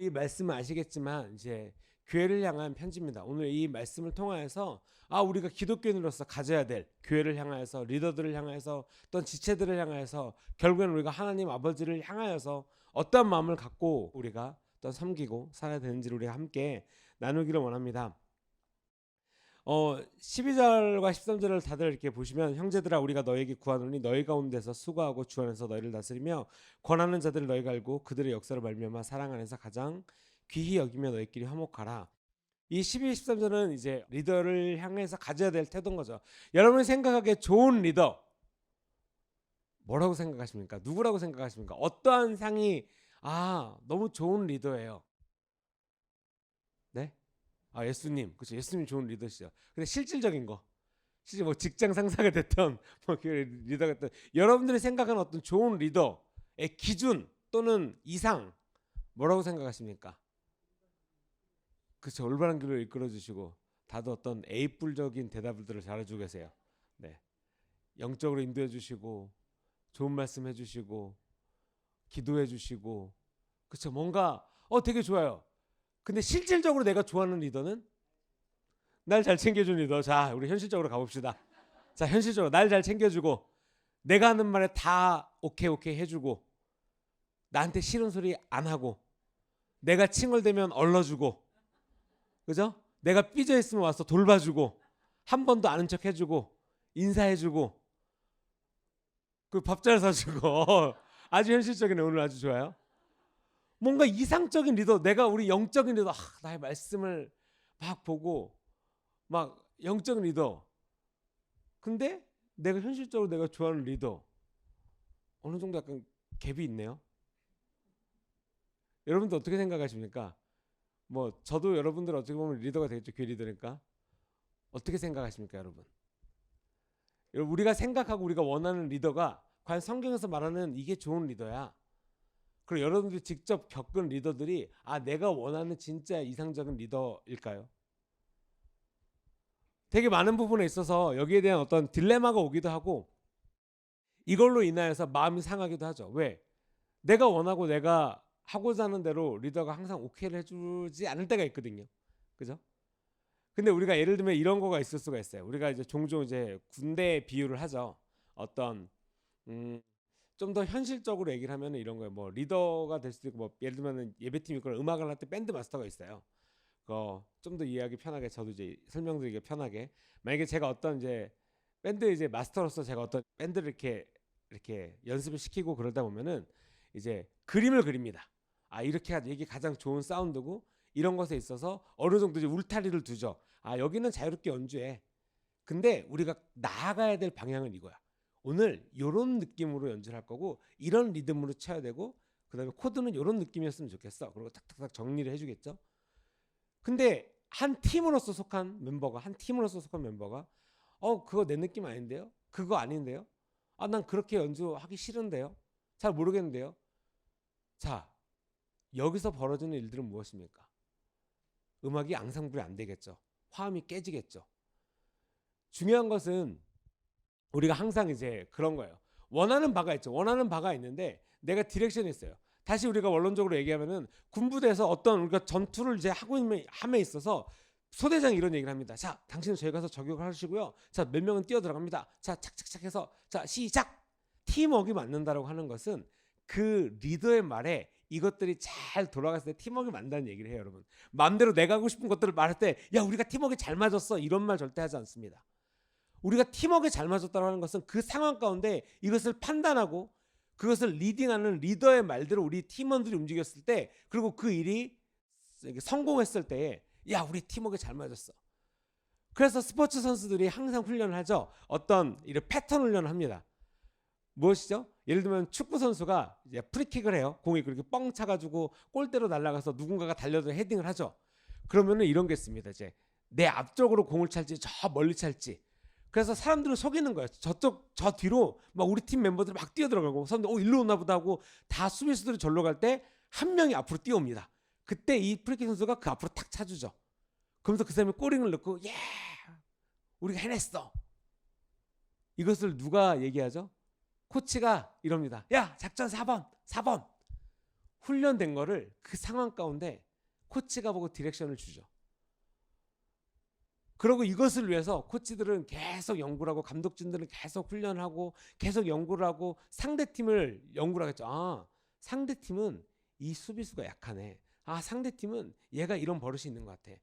이 말씀은 아시겠지만 이제 교회를 향한 편지입니다. 오늘 이 말씀을 통하여서 우리가 기독교인으로서 가져야 될 교회를 향하여서 리더들을 향하여서 어떤 지체들을 향하여서 결국에는 우리가 하나님 아버지를 향하여서 어떤 마음을 갖고 우리가 또 섬기고 살아야 되는지를 우리가 함께 나누기를 원합니다. 12절과 13절을 다들 이렇게 보시면 형제들아 우리가 너에게 구하노니 너희 가운데서 수고하고 주 안에서 너희를 다스리며 권하는 자들을 너희가 알고 그들의 역사를 말미암아 사랑 안에서 가장 귀히 여기며 너희끼리 화목하라. 이 12, 13절은 이제 리더를 향해서 가져야 될 태도인 거죠. 여러분이 생각하기에 좋은 리더 뭐라고 생각하십니까? 누구라고 생각하십니까? 어떠한 상이 너무 좋은 리더예요. 네? 예수님, 그렇죠. 예수님 좋은 리더시죠. 근데 실질적인 거, 실제 뭐 직장 상사가 됐던 뭐 교회 리더가 됐던 여러분들이 생각하는 어떤 좋은 리더의 기준 또는 이상 뭐라고 생각하십니까? 그렇죠. 올바른 길로 이끌어 주시고 다들 어떤 A뿔적인 대답들을 잘해주고 계세요. 네, 영적으로 인도해 주시고 좋은 말씀 해주시고 기도해 주시고 그렇죠. 뭔가 되게 좋아요. 근데 실질적으로 내가 좋아하는 리더는 날 잘 챙겨주는 리더. 자, 우리 현실적으로 가봅시다. 자, 현실적으로 날 잘 챙겨주고 내가 하는 말에 다 오케이 해주고 나한테 싫은 소리 안 하고 내가 칭얼대면 얼러주고 그죠? 내가 삐져있으면 와서 돌봐주고 한 번도 아는 척 해주고 인사해주고 그 밥 잘 사주고 아주 현실적이네. 오늘 아주 좋아요. 뭔가 이상적인 리더, 내가 우리 영적인 리더, 나의 말씀을 막 보고 막 영적인 리더. 근데 내가 현실적으로 내가 좋아하는 리더 어느 정도 약간 갭이 있네요. 여러분들 어떻게 생각하십니까? 뭐 저도 여러분들 어떻게 보면 리더가 되겠죠. 교회 리더니까. 어떻게 생각하십니까, 여러분? 여러분 우리가 생각하고 우리가 원하는 리더가 과연 성경에서 말하는 이게 좋은 리더야? 그리고 여러분들이 직접 겪은 리더들이 내가 원하는 진짜 이상적인 리더일까요? 되게 많은 부분에 있어서 여기에 대한 어떤 딜레마가 오기도 하고 이걸로 인하여서 마음이 상하기도 하죠. 왜? 내가 원하고 내가 하고자 하는 대로 리더가 항상 오케이를 해주지 않을 때가 있거든요. 그죠? 근데 우리가 예를 들면 이런 거가 있을 수가 있어요. 우리가 이제 종종 이제 군대 비유를 하죠. 어떤 좀 더 현실적으로 얘기를 하면 이런 거예요. 뭐 리더가 될 수도 있고 뭐 예를 들면 예배팀 있거나 음악을 할 때 밴드 마스터가 있어요. 좀 더 이해하기 편하게 저도 이제 설명드리기 편하게 만약에 제가 어떤 이제 밴드 이제 마스터로서 제가 어떤 밴드를 이렇게 연습을 시키고 그러다 보면은 이제 그림을 그립니다. 이렇게 이게 가장 좋은 사운드고 이런 것에 있어서 어느 정도 이제 울타리를 두죠. 여기는 자유롭게 연주해. 근데 우리가 나아가야 될 방향은 이거야. 오늘 이런 느낌으로 연주를 할 거고 이런 리듬으로 쳐야 되고 그다음에 코드는 이런 느낌이었으면 좋겠어. 그리고 탁탁탁 정리를 해주겠죠. 근데 한 팀으로서 속한 멤버가 그거 내 느낌 아닌데요? 그거 아닌데요? 난 그렇게 연주하기 싫은데요? 잘 모르겠는데요? 자, 여기서 벌어지는 일들은 무엇입니까? 음악이 앙상블이 안 되겠죠. 화음이 깨지겠죠. 중요한 것은 우리가 항상 이제 그런 거예요. 원하는 바가 있죠. 원하는 바가 있는데 내가 디렉션이 있어요. 다시 우리가 원론적으로 얘기하면은 군부대에서 어떤 우리가 전투를 이제 하고 있는 함에 있어서 소대장이 이런 얘기를 합니다. 자, 당신은 저희 가서 저격을 하시고요. 자, 몇 명은 뛰어 들어갑니다. 자, 착착착 해서 자, 시작. 팀워크가 맞는다라고 하는 것은 그 리더의 말에 이것들이 잘 돌아갔을 때 팀워크가 맞는다는 얘기를 해요, 여러분. 마음대로 내가 하고 싶은 것들을 말할 때 야, 우리가 팀워크 잘 맞았어. 이런 말 절대 하지 않습니다. 우리가 팀워크에 잘 맞았다고 하는 것은 그 상황 가운데 이것을 판단하고 그것을 리딩하는 리더의 말대로 우리 팀원들이 움직였을 때 그리고 그 일이 성공했을 때에 야, 우리 팀워크에 잘 맞았어. 그래서 스포츠 선수들이 항상 훈련을 하죠. 어떤 이런 패턴 훈련을 합니다. 무엇이죠? 예를 들면 축구 선수가 이제 프리킥을 해요. 공이 그렇게 뻥 차가지고 골대로 날아가서 누군가가 달려서 헤딩을 하죠. 그러면은 이런 게 있습니다. 이제 내 앞쪽으로 공을 찰지 저 멀리 찰지. 그래서 사람들을 속이는 거예요. 저 뒤로 막 우리 팀 멤버들이 막 뛰어들어가고 사람들 일로 오나 보다 하고 다 수비수들이 절로 갈 때 한 명이 앞으로 뛰어옵니다. 그때 이 프리킥 선수가 그 앞으로 탁 차주죠. 그러면서 그 사람이 꼬링을 넣고 예 우리가 해냈어. 이것을 누가 얘기하죠? 코치가 이럽니다. 야, 작전 4번 훈련된 거를 그 상황 가운데 코치가 보고 디렉션을 주죠. 그리고 이것을 위해서 코치들은 계속 연구를 하고 감독진들은 계속 훈련을 하고 계속 연구를 하고 상대팀을 연구를 하겠죠. 아, 상대팀은 이 수비수가 약하네. 아, 상대팀은 얘가 이런 버릇이 있는 것 같아.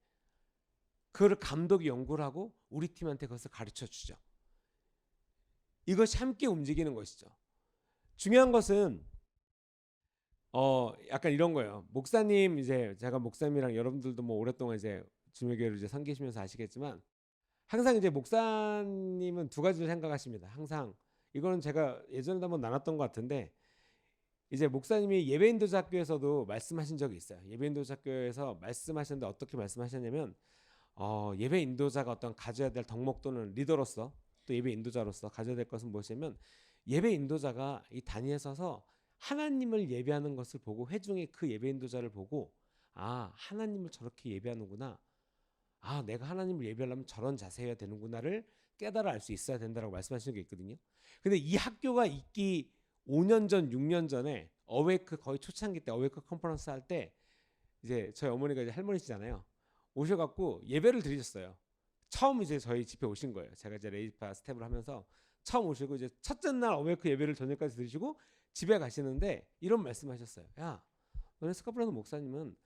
그걸 감독이 연구를 하고 우리 팀한테 그것을 가르쳐 주죠. 이것이 함께 움직이는 것이죠. 중요한 것은 약간 이런 거예요. 목사님, 이제 제가 목사님이랑 여러분들도 뭐 오랫동안 이제 주묘교회를 이제 섬기시면서 아시겠지만 항상 이제 목사님은 두 가지를 생각하십니다. 항상 이거는 제가 예전에도 한번 나눴던 것 같은데 이제 목사님이 예배인도자학교에서도 말씀하신 적이 있어요. 예배인도자학교에서 말씀하셨는데 어떻게 말씀하셨냐면 예배인도자가 어떤 가져야 될 덕목 또는 리더로서 또 예배인도자로서 가져야 될 것은 무엇이냐면 예배인도자가 이 단위에 서서 하나님을 예배하는 것을 보고 회중이 그 예배인도자를 보고 아, 하나님을 저렇게 예배하는구나. 아, 내가 하나님을 예배하려면 저런 자세여야 되는구나를 깨달아 알 수 있어야 된다라고 말씀하시는 게 있거든요. 근데 이 학교가 있기 5년 전, 6년 전에 어웨이크 거의 초창기 때 어웨이크 컨퍼런스 할 때 이제 저희 어머니가 이제 할머니시잖아요. 오셔갖고 예배를 드리셨어요. 처음 이제 저희 집에 오신 거예요. 제가 이제 레이파 스텝을 하면서 처음 오시고 이제 첫째 날 어웨이크 예배를 저녁까지 드리시고 집에 가시는데 이런 말씀하셨어요. 야, 너네 스카프라노 목사님은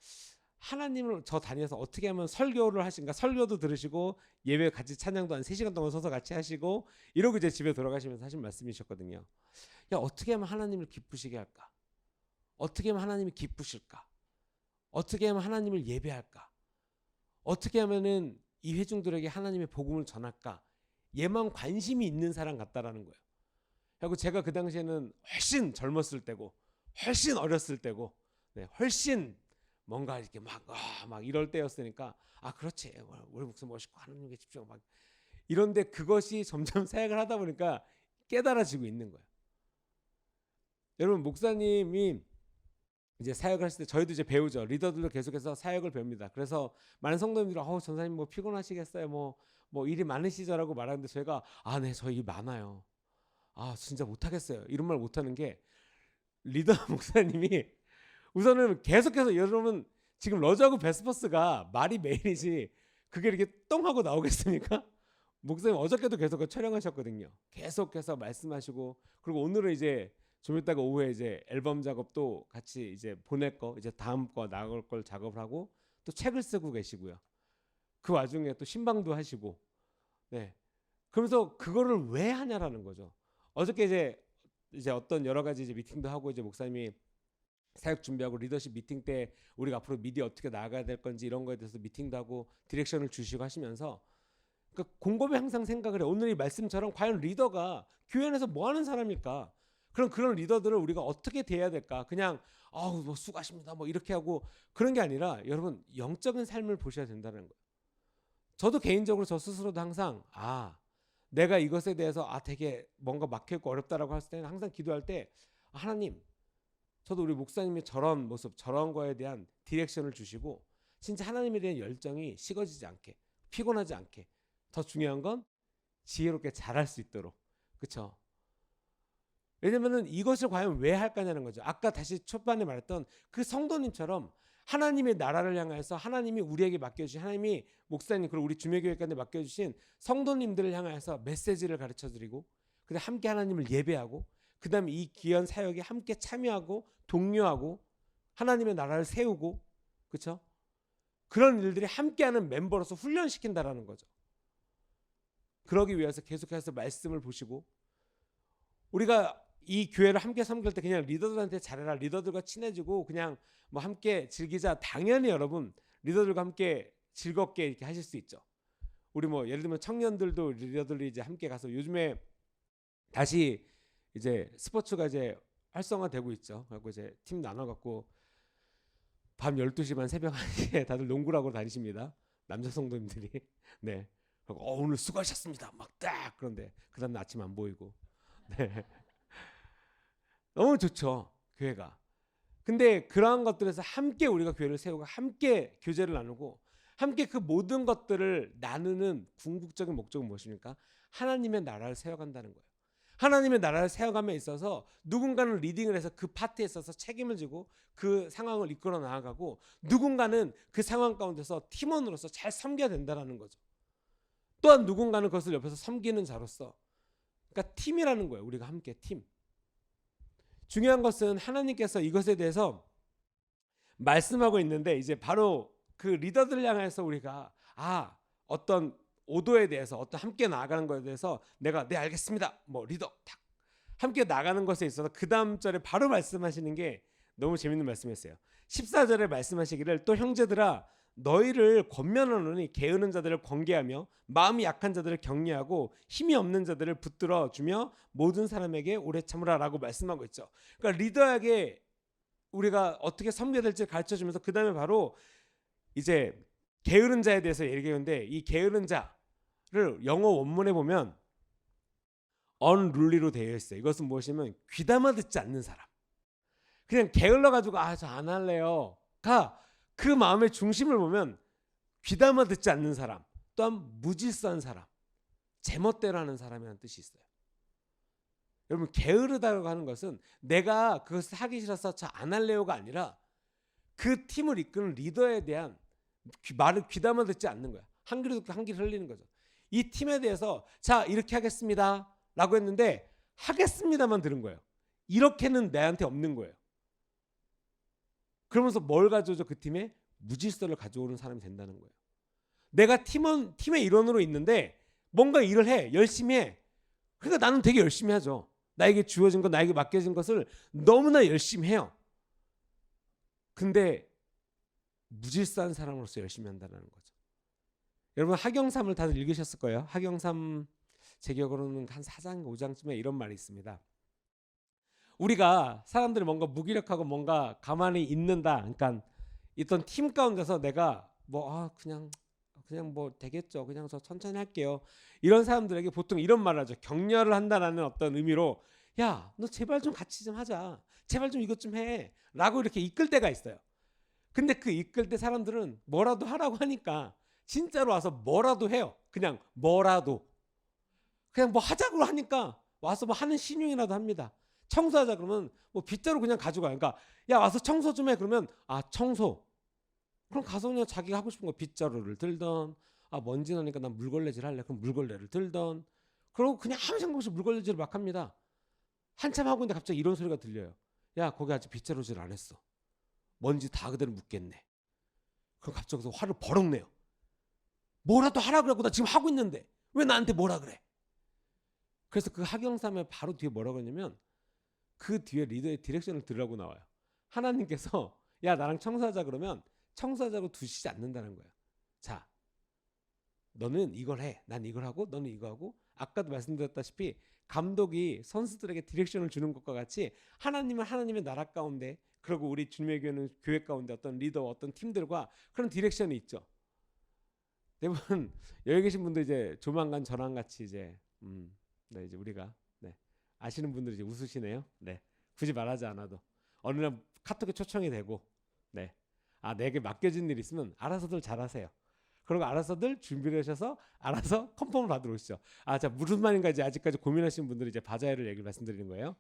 하나님을 저 다니면서 어떻게 하면 설교를 하신가? 설교도 들으시고 예배 같이 찬양도 한 3시간 동안 서서 같이 하시고 이러고 이제 집에 돌아가시면서 하신 말씀이셨거든요. 야, 어떻게 하면 하나님을 기쁘시게 할까? 어떻게 하면 하나님이 기쁘실까? 어떻게 하면 하나님을 예배할까? 어떻게 하면은 이 회중들에게 하나님의 복음을 전할까? 얘만 관심이 있는 사람 같다라는 거예요. 그리고 제가 그 당시에는 훨씬 젊었을 때고 훨씬 어렸을 때고 네, 훨씬 뭔가 이렇게 막 이럴 때였으니까 아, 그렇지. 우리 목사 멋있고 하나님께 집중 막 이런데 그것이 점점 사역을 하다 보니까 깨달아지고 있는 거예요. 여러분 목사님이 이제 사역을 했을 때 저희도 이제 배우죠. 리더들도 계속해서 사역을 배웁니다. 그래서 많은 성도님들이 전사님 뭐 피곤하시겠어요? 뭐 일이 많으시죠라고 말하는데 저희가 아, 네, 저 일 많아요. 아, 진짜 못하겠어요. 이런 말 못하는 게 리더 목사님이 우선은 계속해서 여러분 지금 러저하고 베스퍼스가 말이 메인이지 그게 이렇게 똥 하고 나오겠습니까? 목사님 어저께도 계속 촬영하셨거든요. 계속해서 말씀하시고 그리고 오늘은 이제 좀 이따가 오후에 이제 앨범 작업도 같이 이제 보낼 거 이제 다음 거 나올 걸 작업을 하고 또 책을 쓰고 계시고요. 그 와중에 또 신방도 하시고 네. 그러면서 그거를 왜 하냐라는 거죠. 어저께 이제 어떤 여러 가지 이제 미팅도 하고 이제 목사님이 사역 준비하고 리더십 미팅 때 우리가 앞으로 미디어 어떻게 나아가야 될 건지 이런 거에 대해서 미팅도 하고 디렉션을 주시고 하시면서 그러니까 곰곰이 항상 생각을 해. 오늘 이 말씀처럼 과연 리더가 교회 안에서 뭐 하는 사람일까? 그런 리더들을 우리가 어떻게 대해야 될까? 그냥 뭐 수고하십니다 뭐 이렇게 하고 그런 게 아니라 여러분 영적인 삶을 보셔야 된다는 거예요. 저도 개인적으로 저 스스로도 항상 내가 이것에 대해서 되게 뭔가 막혀있고 어렵다라고 할 때는 항상 기도할 때 하나님 저도 우리 목사님이 저런 모습 저런 거에 대한 디렉션을 주시고 진짜 하나님에 대한 열정이 식어지지 않게 피곤하지 않게 더 중요한 건 지혜롭게 잘할 수 있도록 그렇죠. 왜냐면은 이것을 과연 왜 할까냐는 거죠. 아까 다시 초반에 말했던 그 성도님처럼 하나님의 나라를 향해서 하나님이 우리에게 맡겨주신 하나님이 목사님 그리고 우리 주매교회까지 맡겨주신 성도님들을 향해서 메시지를 가르쳐드리고 그다음 함께 하나님을 예배하고 그 다음에 이 귀한 사역에 함께 참여하고 독려하고 하나님의 나라를 세우고 그렇죠? 그런 일들이 함께하는 멤버로서 훈련시킨다라는 거죠. 그러기 위해서 계속해서 말씀을 보시고 우리가 이 교회를 함께 섬길 때 그냥 리더들한테 잘해라 리더들과 친해지고 그냥 뭐 함께 즐기자 당연히 여러분 리더들과 함께 즐겁게 이렇게 하실 수 있죠. 우리 뭐 예를 들면 청년들도 리더들이 이제 함께 가서 요즘에 다시 이제 스포츠가 이제 활성화되고 있죠. 그래서 이제 팀 나눠갖고 밤 12시 반 새벽 1시에 다들 농구를 하고 다니십니다. 남자 성도님들이. 네. 오늘 수고하셨습니다. 막 딱 그런데 그 다음 아침 안 보이고. 네. 너무 좋죠. 교회가. 근데 그러한 것들에서 함께 우리가 교회를 세우고 함께 교제를 나누고 함께 그 모든 것들을 나누는 궁극적인 목적은 무엇입니까? 하나님의 나라를 세워간다는 거예요. 하나님의 나라를 세워감에 있어서 누군가는 리딩을 해서 그 파트에 있어서 책임을 지고 그 상황을 이끌어 나아가고, 누군가는 그 상황 가운데서 팀원으로서 잘 섬겨야 된다는 거죠. 또한 누군가는 그것을 옆에서 섬기는 자로서, 그러니까 팀이라는 거예요. 우리가 함께 팀. 중요한 것은 하나님께서 이것에 대해서 말씀하고 있는데, 이제 바로 그 리더들을 향해서 우리가 어떤 오도에 대해서, 어떤 함께 나아가는 것에 대해서 내가 네 알겠습니다 뭐 리더 탁 함께 나가는 것에 있어서 그 다음 절에 바로 말씀하시는 게 너무 재밌는 말씀이었어요. 14절에 말씀하시기를 또 형제들아 너희를 권면하노니 게으른 자들을 권계하며 마음이 약한 자들을 격려하고 힘이 없는 자들을 붙들어 주며 모든 사람에게 오래 참으라 라고 말씀하고 있죠. 그러니까 리더에게 우리가 어떻게 섬겨야 될지 가르쳐 주면서 그 다음에 바로 이제 게으른 자에 대해서 얘기하는데, 이 게으른 자를 영어 원문에 보면 unruly로 되어 있어요. 이것은 무엇이냐면 귀담아 듣지 않는 사람. 그냥 게을러가지고 저 안 할래요가 그 마음의 중심을 보면 귀담아 듣지 않는 사람, 또한 무질서한 사람, 제멋대로 하는 사람이라는 뜻이 있어요. 여러분, 게으르다고 하는 것은 내가 그것을 하기 싫어서 저 안 할래요가 아니라 그 팀을 이끄는 리더에 대한 말을 귀담아 듣지 않는 거야. 한 귀로 듣고 한 귀로 흘리는 거죠. 이 팀에 대해서 자 이렇게 하겠습니다 라고 했는데 하겠습니다만 들은 거예요. 이렇게는 내한테 없는 거예요. 그러면서 뭘 가져오죠? 그 팀에 무질서를 가져오는 사람이 된다는 거예요. 내가 팀의 일원으로 있는데 뭔가 일을 해, 열심히 해. 그러니까 나는 되게 열심히 하죠. 나에게 주어진 것, 나에게 맡겨진 것을 너무나 열심히 해요. 근데 무질서한 사람으로서 열심히 한다는 거죠. 여러분, 하경삼을 다들 읽으셨을 거예요. 하경삼 제 기억으로는 한 4장 5장쯤에 이런 말이 있습니다. 우리가 사람들이 뭔가 무기력하고 뭔가 가만히 있는다, 그러니까 있던 팀 가운데서 내가 그냥 뭐 되겠죠, 그냥 저 천천히 할게요, 이런 사람들에게 보통 이런 말을 하죠. 격려를 한다라는 어떤 의미로 야 너 제발 좀 같이 좀 하자, 제발 좀 이것 좀 해 라고 이렇게 이끌 때가 있어요. 근데 그 이끌 때 사람들은 뭐라도 하라고 하니까 진짜로 와서 뭐라도 해요. 그냥 뭐라도 그냥 뭐 하자고 하니까 와서 뭐 하는 신용이라도 합니다. 청소하자 그러면 뭐 빗자루 그냥 가져가요. 그러니까 야 와서 청소 좀 해 그러면 청소. 그럼 가서 그냥 자기가 하고 싶은 거 빗자루를 들던, 먼지 나니까 난 물걸레질 할래 그럼 물걸레를 들던, 그러고 그냥 아무 생각 없이 물걸레질을 막 합니다. 한참 하고 있는데 갑자기 이런 소리가 들려요. 야 거기 아직 빗자루질 안 했어. 먼지 다 그대로 묻겠네. 그럼 갑자기 화를 버럭 내요. 뭐라도 하라 그러고 나 지금 하고 있는데 왜 나한테 뭐라 그래. 그래서 그 하경삼의 바로 뒤에 뭐라고 했냐면 그 뒤에 리더의 디렉션을 들으라고 나와요. 하나님께서 야 나랑 청소하자 그러면 청소하자고 두시지 않는다는 거예요. 자 너는 이걸 해, 난 이걸 하고 너는 이거 하고, 아까도 말씀드렸다시피 감독이 선수들에게 디렉션을 주는 것과 같이 하나님은 하나님의 나라 가운데, 그리고 우리 주님의 교회는 교회 가운데 어떤 리더, 어떤 팀들과 그런 디렉션이 있죠. 대부분 여기 계신 분들 이제 조만간 저랑 같이 이제 이제 우리가 아시는 분들이 이제 웃으시네요. 굳이 말하지 않아도 어느 날 카톡에 초청이 되고 내게 맡겨진 일 있으면 알아서들 잘하세요. 그리고 알아서들 준비를 하셔서 알아서 컨펌을 받으러 오시죠. 자 무슨 말인가 이제 아직까지 고민하시는 분들이 이제 바자회를 얘기를 말씀드리는 거예요.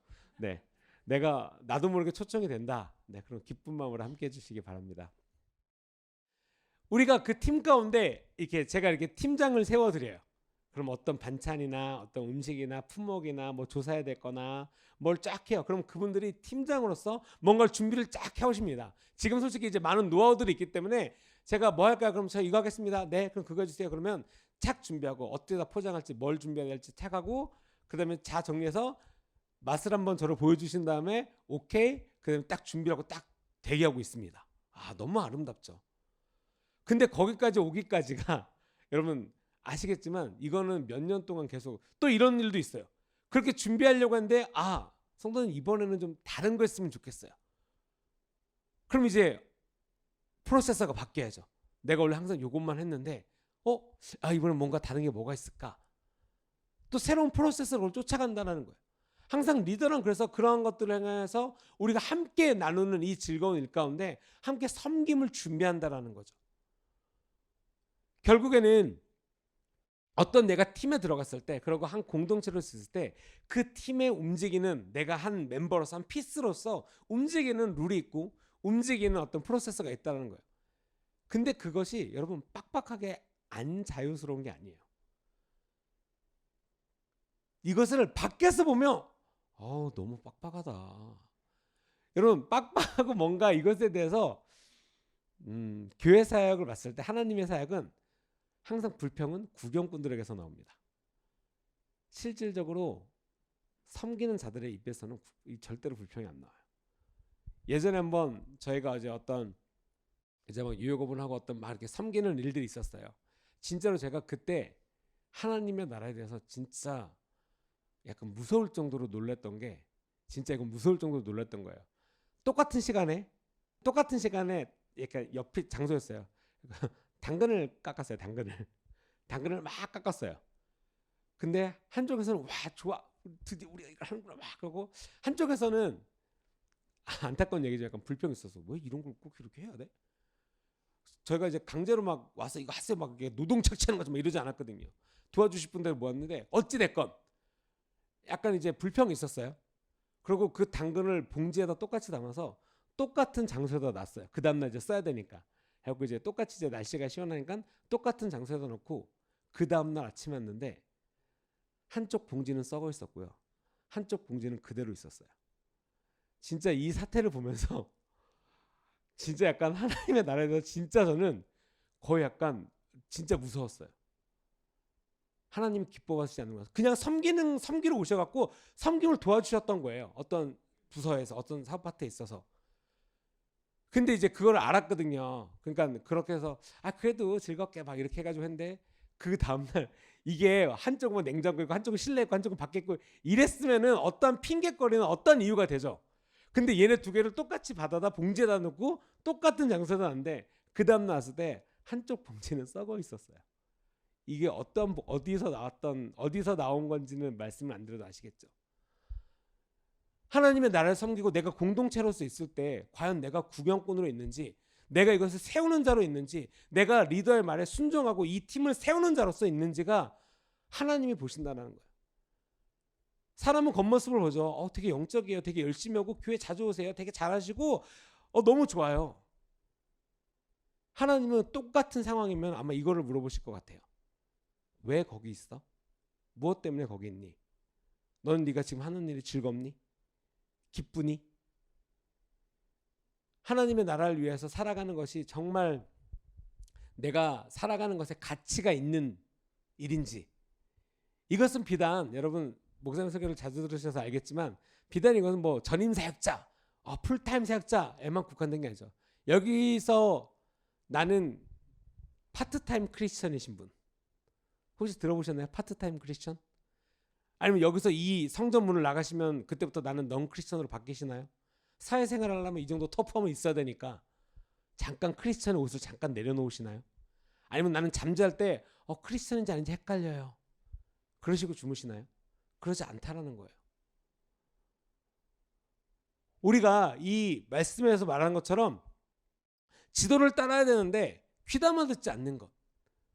내가 나도 모르게 초청이 된다. 그럼 기쁜 마음으로 함께 해주시기 바랍니다. 우리가 그 팀 가운데 이렇게 제가 이렇게 팀장을 세워드려요. 그럼 어떤 반찬이나 어떤 음식이나 품목이나 뭐 조사해야 될 거나 뭘 쫙 해요. 그럼 그분들이 팀장으로서 뭔가를 준비를 쫙 해오십니다. 지금 솔직히 이제 많은 노하우들이 있기 때문에 제가 뭐 할까요? 그럼 저 이거 하겠습니다. 네, 그럼 그거 해주세요. 그러면 착 준비하고 어디다 포장할지 뭘 준비해야 될지 착 하고, 그 다음에 자 정리해서 맛을 한번 저를 보여주신 다음에 오케이, 그 다음에 딱 준비하고 딱 대기하고 있습니다. 너무 아름답죠. 근데 거기까지 오기까지가 여러분 아시겠지만 이거는 몇 년 동안 계속, 또 이런 일도 있어요. 그렇게 준비하려고 하는데 성도님 이번에는 좀 다른 거 했으면 좋겠어요. 그럼 이제 프로세서가 바뀌어야죠. 내가 원래 항상 이것만 했는데 이번엔 뭔가 다른 게 뭐가 있을까? 또 새로운 프로세서를 쫓아간다는 거예요. 항상 리더는 그래서 그러한 것들을 향해서 우리가 함께 나누는 이 즐거운 일 가운데 함께 섬김을 준비한다는 거죠. 결국에는 어떤 내가 팀에 들어갔을 때, 그리고 한 공동체로 있을 때 그 팀에 움직이는, 내가 한 멤버로서, 한 피스로서 움직이는 룰이 있고 움직이는 어떤 프로세스가 있다는 거예요. 근데 그것이 여러분 빡빡하게 안 자유스러운 게 아니에요. 이것을 밖에서 보면 너무 빡빡하다. 여러분 빡빡하고 뭔가 이것에 대해서 교회 사역을 봤을 때 하나님의 사역은 항상 불평은 구경꾼들에게서 나옵니다. 실질적으로 섬기는 자들의 입에서는 절대로 불평이 안 나와요. 예전에 한번 저희가 이제 막 유효고분 하고 막 이렇게 섬기는 일들이 있었어요. 진짜로 제가 그때 하나님의 나라에 대해서 진짜 약간 무서울 정도로 놀랐던 게, 진짜 이건 무서울 정도로 놀랐던 거예요. 똑같은 시간에 약간 옆 장소였어요. 당근을 깎았어요. 당근을 막 깎았어요. 근데 한쪽에서는 와 좋아, 드디어 우리가 이걸 하는구나 막 그러고, 한쪽에서는 안타까운 얘기죠. 약간 불평이 있어서 왜 이런 걸 꼭 이렇게 해야 돼? 저희가 이제 강제로 막 와서 이거 하세요 막 노동 착취하는 거좀 이러지 않았거든요. 도와주실 분들 모았는데 어찌 됐건 약간 이제 불평이 있었어요. 그리고 그 당근을 봉지에다 똑같이 담아서 똑같은 장소에다 놨어요. 그 다음날 이제 써야 되니까. 하고 이제 똑같이 이제 날씨가 시원하니까 똑같은 장소에다 놓고, 그 다음날 아침에 왔는데 한쪽 봉지는 썩어 있었고요. 한쪽 봉지는 그대로 있었어요. 진짜 이 사태를 보면서 진짜 약간 하나님의 나라에 대해서 진짜 저는 거의 약간 진짜 무서웠어요. 하나님이 기뻐하시지 않는 거예요. 그냥 섬기러 오셔갖고 섬김을 도와주셨던 거예요. 어떤 부서에서, 어떤 사업 파트에 있어서. 근데 이제 그걸 알았거든요. 그러니까 그렇게 해서 그래도 즐겁게 막 이렇게 해가지고 했는데, 그 다음날 이게 한쪽은 냉장고이고 한쪽은 실내고 한쪽은 밖에 있고 이랬으면은 어떤 핑계거리는 어떤 이유가 되죠. 근데 얘네 두 개를 똑같이 받아다 봉지에다 넣고 똑같은 장소에다 놨는데, 그 다음날 왔을 때 한쪽 봉지는 썩어 있었어요. 이게 어디서 나온 건지는 말씀을 안 드려도 아시겠죠. 하나님의 나라를 섬기고 내가 공동체로서 있을 때 과연 내가 구경꾼으로 있는지, 내가 이것을 세우는 자로 있는지, 내가 리더의 말에 순종하고 이 팀을 세우는 자로서 있는지가 하나님이 보신다는 거예요. 사람은 겉모습을 보죠. 되게 영적이에요. 되게 열심히 하고 교회 자주 오세요. 되게 잘하시고 너무 좋아요. 하나님은 똑같은 상황이면 아마 이거를 물어보실 것 같아요. 왜 거기 있어? 무엇 때문에 거기 있니? 너는 네가 지금 하는 일이 즐겁니? 기쁘니? 하나님의 나라를 위해서 살아가는 것이 정말 내가 살아가는 것에 가치가 있는 일인지. 이것은 비단, 여러분 목사님 설교를 자주 들으셔서 알겠지만, 비단 이것은 뭐 전임 사역자, 풀타임 사역자에만 국한된 게 아니죠. 여기서 나는 파트타임 크리스천이신 분 혹시 들어보셨나요? 파트타임 크리스천? 아니면 여기서 이 성전문을 나가시면 그때부터 나는 넌 크리스천으로 바뀌시나요? 사회생활 하려면 이 정도 터프함은 있어야 되니까 잠깐 크리스천의 옷을 잠깐 내려놓으시나요? 아니면 나는 잠잘 때 크리스천인지 아닌지 헷갈려요, 그러시고 주무시나요? 그러지 않다라는 거예요. 우리가 이 말씀에서 말하는 것처럼 지도를 따라야 되는데 귀담아 듣지 않는 것,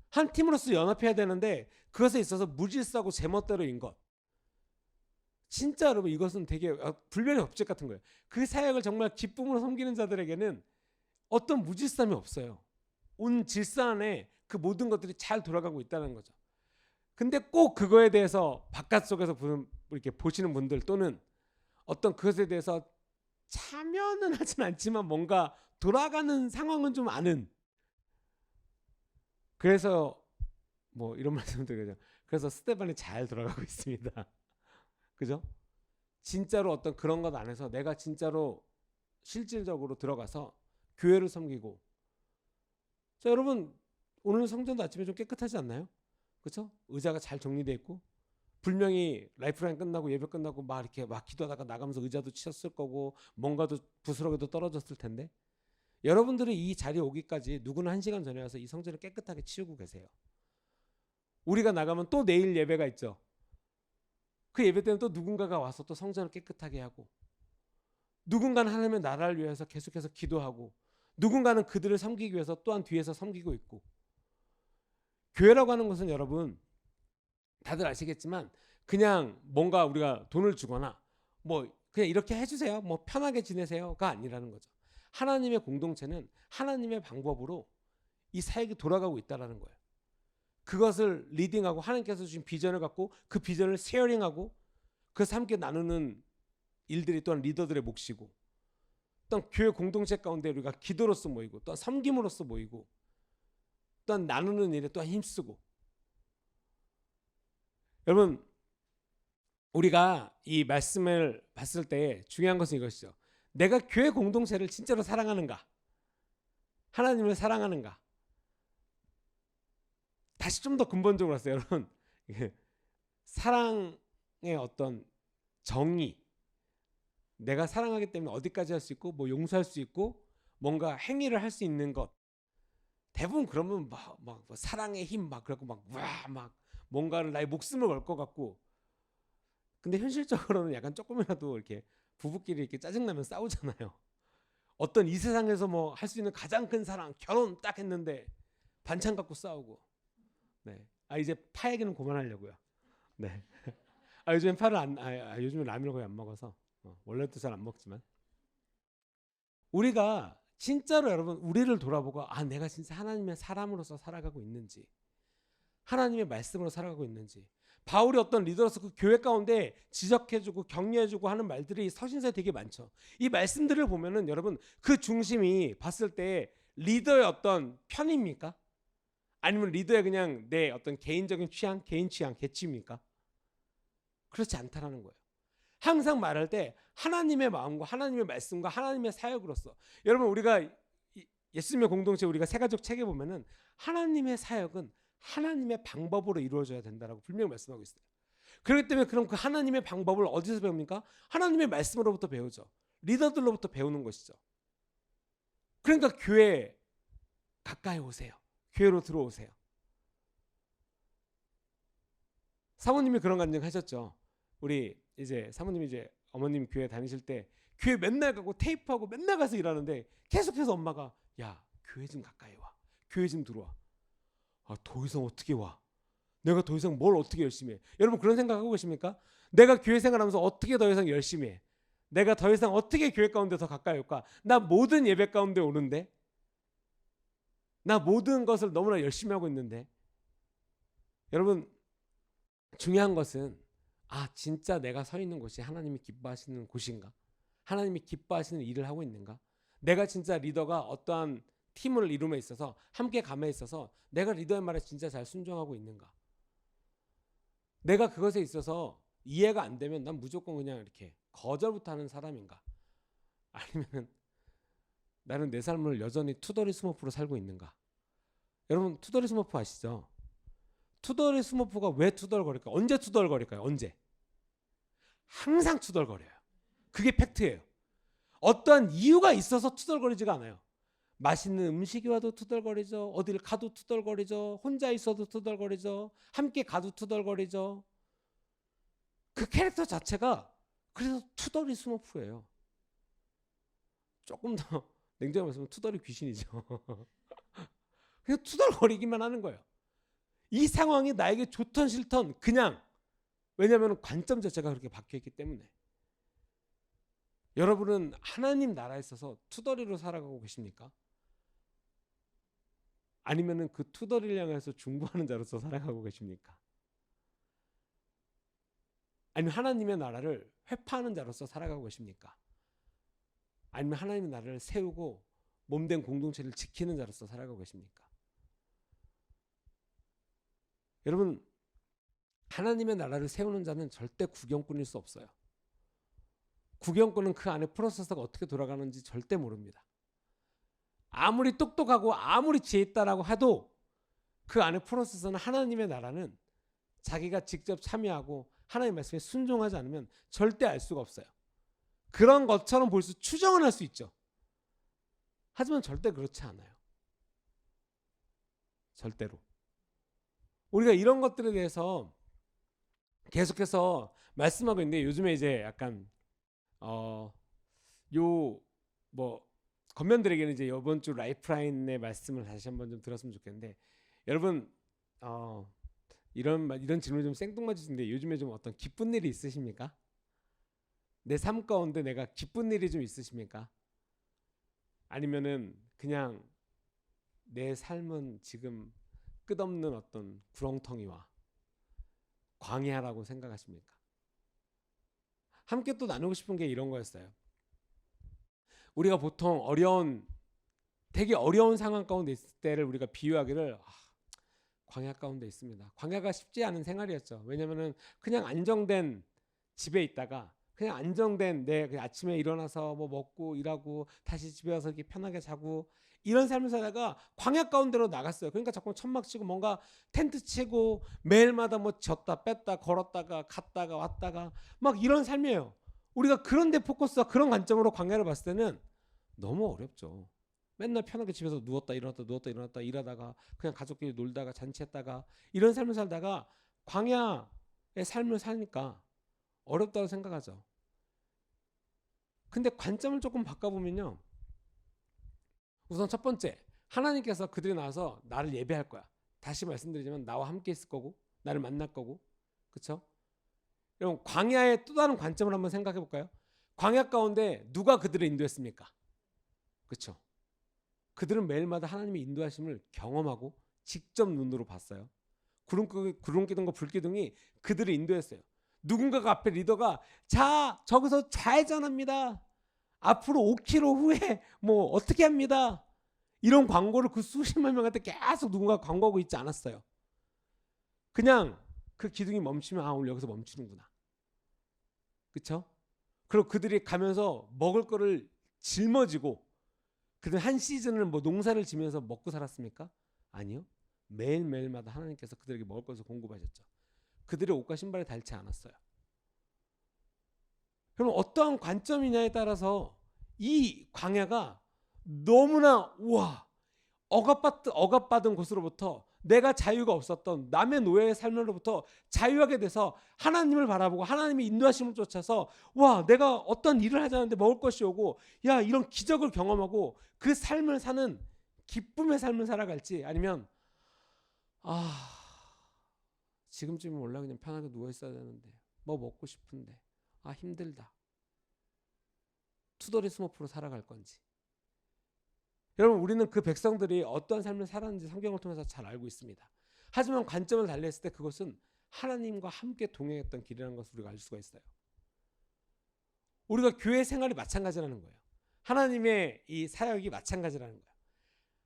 한 팀으로서 연합해야 되는데 그것에 있어서 무질서하고 제멋대로인 것, 진짜 여러분 이것은 되게 불변의 법칙 같은 거예요. 그 사역을 정말 기쁨으로 섬기는 자들에게는 어떤 무질서함이 없어요. 온 질서 안에 그 모든 것들이 잘 돌아가고 있다는 거죠. 근데 꼭 그거에 대해서 바깥속에서 이렇게 보시는 분들, 또는 어떤 그것에 대해서 참여는 하진 않지만 뭔가 돌아가는 상황은 좀 아는, 그래서 뭐 이런 말씀 드리죠. 그래서 스테반이 잘 돌아가고 있습니다. 그죠? 진짜로 어떤 그런 것 안에서 내가 진짜로 실질적으로 들어가서 교회를 섬기고. 자, 여러분 오늘 성전도 아침에 좀 깨끗하지 않나요? 그렇죠? 의자가 잘 정리되어 있고, 분명히 라이프라인 끝나고 예배 끝나고 막 이렇게 막 기도하다가 나가면서 의자도 치셨을 거고 뭔가도 부스러기도 떨어졌을 텐데, 여러분들이 이 자리에 오기까지 누구는 1시간 전에 와서 이 성전을 깨끗하게 치우고 계세요. 우리가 나가면 또 내일 예배가 있죠. 그 예배 때는 또 누군가가 와서 또 성전을 깨끗하게 하고, 누군가는 하나님의 나라를 위해서 계속해서 기도하고, 누군가는 그들을 섬기기 위해서 또한 뒤에서 섬기고 있고. 교회라고 하는 것은 여러분 다들 아시겠지만 그냥 뭔가 우리가 돈을 주거나 뭐 그냥 이렇게 해주세요, 뭐 편하게 지내세요가 아니라는 거죠. 하나님의 공동체는 하나님의 방법으로 이 사역이 돌아가고 있다는 거예요. 그것을 리딩하고 하나님께서 주신 비전을 갖고 그 비전을 쉐어링하고 그래서 함께 나누는 일들이 또한 리더들의 몫이고, 또한 교회 공동체 가운데 우리가 기도로서 모이고 또한 섬김으로써 모이고 또한 나누는 일에 또한 힘쓰고. 여러분, 우리가 이 말씀을 봤을 때 중요한 것은 이것이죠. 내가 교회 공동체를 진짜로 사랑하는가, 하나님을 사랑하는가. 다시 좀 더 근본적으로 왔어요. 여러분, 사랑의 어떤 정의, 내가 사랑하기 때문에 어디까지 할 수 있고 뭐 용서할 수 있고 뭔가 행위를 할 수 있는 것, 대부분 그러면 막 사랑의 힘 막 그러고 막 뭔가를 나의 목숨을 걸 것 같고, 근데 현실적으로는 약간 조금이라도 이렇게 부부끼리 이렇게 짜증나면 싸우잖아요. 어떤 이 세상에서 뭐 할 수 있는 가장 큰 사랑, 결혼 딱 했는데 반찬 갖고 싸우고. 네. 이제 파 얘기는 그만하려고요. 네. 요즘엔 파를 요즘엔 라면을 거의 안 먹어서 원래도 잘 안 먹지만, 우리가 진짜로 여러분 우리를 돌아보고 내가 진짜 하나님의 사람으로서 살아가고 있는지, 하나님의 말씀으로 살아가고 있는지. 바울이 어떤 리더로서 그 교회 가운데 지적해주고 격려해주고 하는 말들이 서신서에 되게 많죠. 이 말씀들을 보면은 여러분 그 중심이 봤을 때 리더의 어떤 편입니까? 아니면 리더의 그냥 내 어떤 개인적인 취향, 개인 취향, 개취입니까? 그렇지 않다라는 거예요. 항상 말할 때 하나님의 마음과 하나님의 말씀과 하나님의 사역으로서, 여러분 우리가 예수님의 공동체 우리가 새가족 책에 보면은 하나님의 사역은 하나님의 방법으로 이루어져야 된다라고 분명히 말씀하고 있어요. 그렇기 때문에 그럼 그 하나님의 방법을 어디서 배웁니까? 하나님의 말씀으로부터 배우죠. 리더들로부터 배우는 것이죠. 그러니까 교회 가까이 오세요. 교회로 들어오세요. 사모님이 그런 간증 하셨죠. 우리 이제 사모님이 이제 어머님 교회 다니실 때 교회 맨날 가고 테이프하고 맨날 가서 일하는데 계속해서 엄마가 야 교회 좀 가까이 와, 교회 좀 들어와. 더 이상 어떻게 와? 내가 더 이상 뭘 어떻게 열심히 해? 여러분 그런 생각하고 계십니까? 내가 교회 생활하면서 어떻게 더 이상 열심히 해? 내가 더 이상 어떻게 교회 가운데 더 가까이 올까? 나 모든 예배 가운데 오는데, 나 모든 것을 너무나 열심히 하고 있는데. 여러분 중요한 것은 진짜 내가 서 있는 곳이 하나님이 기뻐하시는 곳인가? 하나님이 기뻐하시는 일을 하고 있는가? 내가 진짜 리더가 어떠한 팀을 이룸에 있어서 함께 감에 있어서 내가 리더의 말에 진짜 잘 순종하고 있는가? 내가 그것에 있어서 이해가 안 되면 난 무조건 그냥 이렇게 거절부터 하는 사람인가? 아니면 나는 내 삶을 여전히 투덜이 스머프로 살고 있는가? 여러분 투덜이 스머프 아시죠? 투덜이 스머프가 왜 투덜거릴까요? 언제 투덜거릴까요? 언제? 항상 투덜거려요. 그게 팩트예요. 어떠한 이유가 있어서 투덜거리지가 않아요. 맛있는 음식이 와도 투덜거리죠. 어디를 가도 투덜거리죠. 혼자 있어도 투덜거리죠. 함께 가도 투덜거리죠. 그 캐릭터 자체가 그래서 투덜이 스머프예요. 조금 더 냉정하게 말하면 투덜이 귀신이죠. 그냥 투덜거리기만 하는 거예요. 이 상황이 나에게 좋던 싫던 그냥, 왜냐하면 관점 자체가 그렇게 바뀌었기 때문에. 여러분은 하나님 나라에 있어서 투덜이로 살아가고 계십니까? 아니면은 그 투덜이를 향해서 중보하는 자로서 살아가고 계십니까? 아니면 하나님의 나라를 회파하는 자로서 살아가고 계십니까? 아니면 하나님의 나라를 세우고 몸된 공동체를 지키는 자로서 살아가고 계십니까? 여러분 하나님의 나라를 세우는 자는 절대 구경꾼일 수 없어요. 구경꾼은 그 안에 프로세스가 어떻게 돌아가는지 절대 모릅니다. 아무리 똑똑하고 아무리 지혜 있다라고 해도 그 안에 프로세스는, 하나님의 나라는 자기가 직접 참여하고 하나님의 말씀에 순종하지 않으면 절대 알 수가 없어요. 그런 것처럼 볼 수, 추정은 할 수 있죠. 하지만 절대 그렇지 않아요. 절대로. 우리가 이런 것들에 대해서 계속해서 말씀하고 있는데, 요즘에 이제 약간 겉면들에게는 이제 이번 주 라이프라인의 말씀을 다시 한번 좀 들었으면 좋겠는데, 여러분 이런 질문 좀 생뚱맞으신데 요즘에 좀 어떤 기쁜 일이 있으십니까? 내 삶 가운데 내가 기쁜 일이 좀 있으십니까? 아니면은 그냥 내 삶은 지금 끝없는 어떤 구렁텅이와 광야라고 생각하십니까? 함께 또 나누고 싶은 게 이런 거였어요. 우리가 보통 되게 어려운 상황 가운데 있을 때를 우리가 비유하기를 광야 가운데 있습니다. 광야가 쉽지 않은 생활이었죠. 왜냐면은 그냥 안정된 집에 있다가 그냥 안정된 그냥 아침에 일어나서 뭐 먹고 일하고 다시 집에 와서 이렇게 편하게 자고 이런 삶을 살다가 광야 가운데로 나갔어요. 그러니까 자꾸 천막 치고 뭔가 텐트 치고 매일마다 뭐 졌다 뺐다 걸었다가 갔다가 왔다가 막 이런 삶이에요. 우리가 그런 데 포커스와 그런 관점으로 광야를 봤을 때는 너무 어렵죠. 맨날 편하게 집에서 누웠다 일어났다 누웠다 일어났다 일하다가 그냥 가족끼리 놀다가 잔치했다가 이런 삶을 살다가 광야의 삶을 사니까 어렵다고 생각하죠. 근데 관점을 조금 바꿔보면요. 우선 첫 번째, 하나님께서 그들이 나와서 나를 예배할 거야. 다시 말씀드리지만 나와 함께 있을 거고 나를 만날 거고, 그렇죠? 여러분, 광야의 또 다른 관점을 한번 생각해 볼까요? 광야 가운데 누가 그들을 인도했습니까? 그렇죠? 그들은 매일마다 하나님의 인도하심을 경험하고 직접 눈으로 봤어요. 구름기둥과 불기둥이 그들을 인도했어요. 누군가가 앞에 리더가 자 저기서 좌회전합니다. 앞으로 5km 후에 뭐 어떻게 합니다. 이런 광고를 그 수십만 명한테 계속 누군가 광고하고 있지 않았어요. 그냥 그 기둥이 멈추면 오늘 여기서 멈추는구나. 그렇죠? 그리고 그들이 가면서 먹을 거를 짊어지고 그들 한 시즌을 뭐 농사를 지면서 먹고 살았습니까? 아니요. 매일매일마다 하나님께서 그들에게 먹을 것을 공급하셨죠. 그들의 옷과 신발에 닳지 않았어요. 그럼 어떠한 관점이냐에 따라서 이 광야가 너무나 억압받은 곳으로부터 내가 자유가 없었던 남의 노예의 삶으로부터 자유하게 돼서 하나님을 바라보고 하나님의 인도하심을 쫓아서 내가 어떤 일을 하자는데 먹을 것이 오고 이런 기적을 경험하고 그 삶을 사는 기쁨의 삶을 살아갈지, 아니면 지금쯤은 원래 그냥 편하게 누워 있어야 되는데 뭐 먹고 싶은데 힘들다, 투덜이 스머프로 살아갈 건지. 여러분, 우리는 그 백성들이 어떠한 삶을 살았는지 성경을 통해서 잘 알고 있습니다. 하지만 관점을 달리했을 때 그것은 하나님과 함께 동행했던 길이라는 것을 우리가 알 수가 있어요. 우리가 교회 생활이 마찬가지라는 거예요. 하나님의 이 사역이 마찬가지라는 거예요.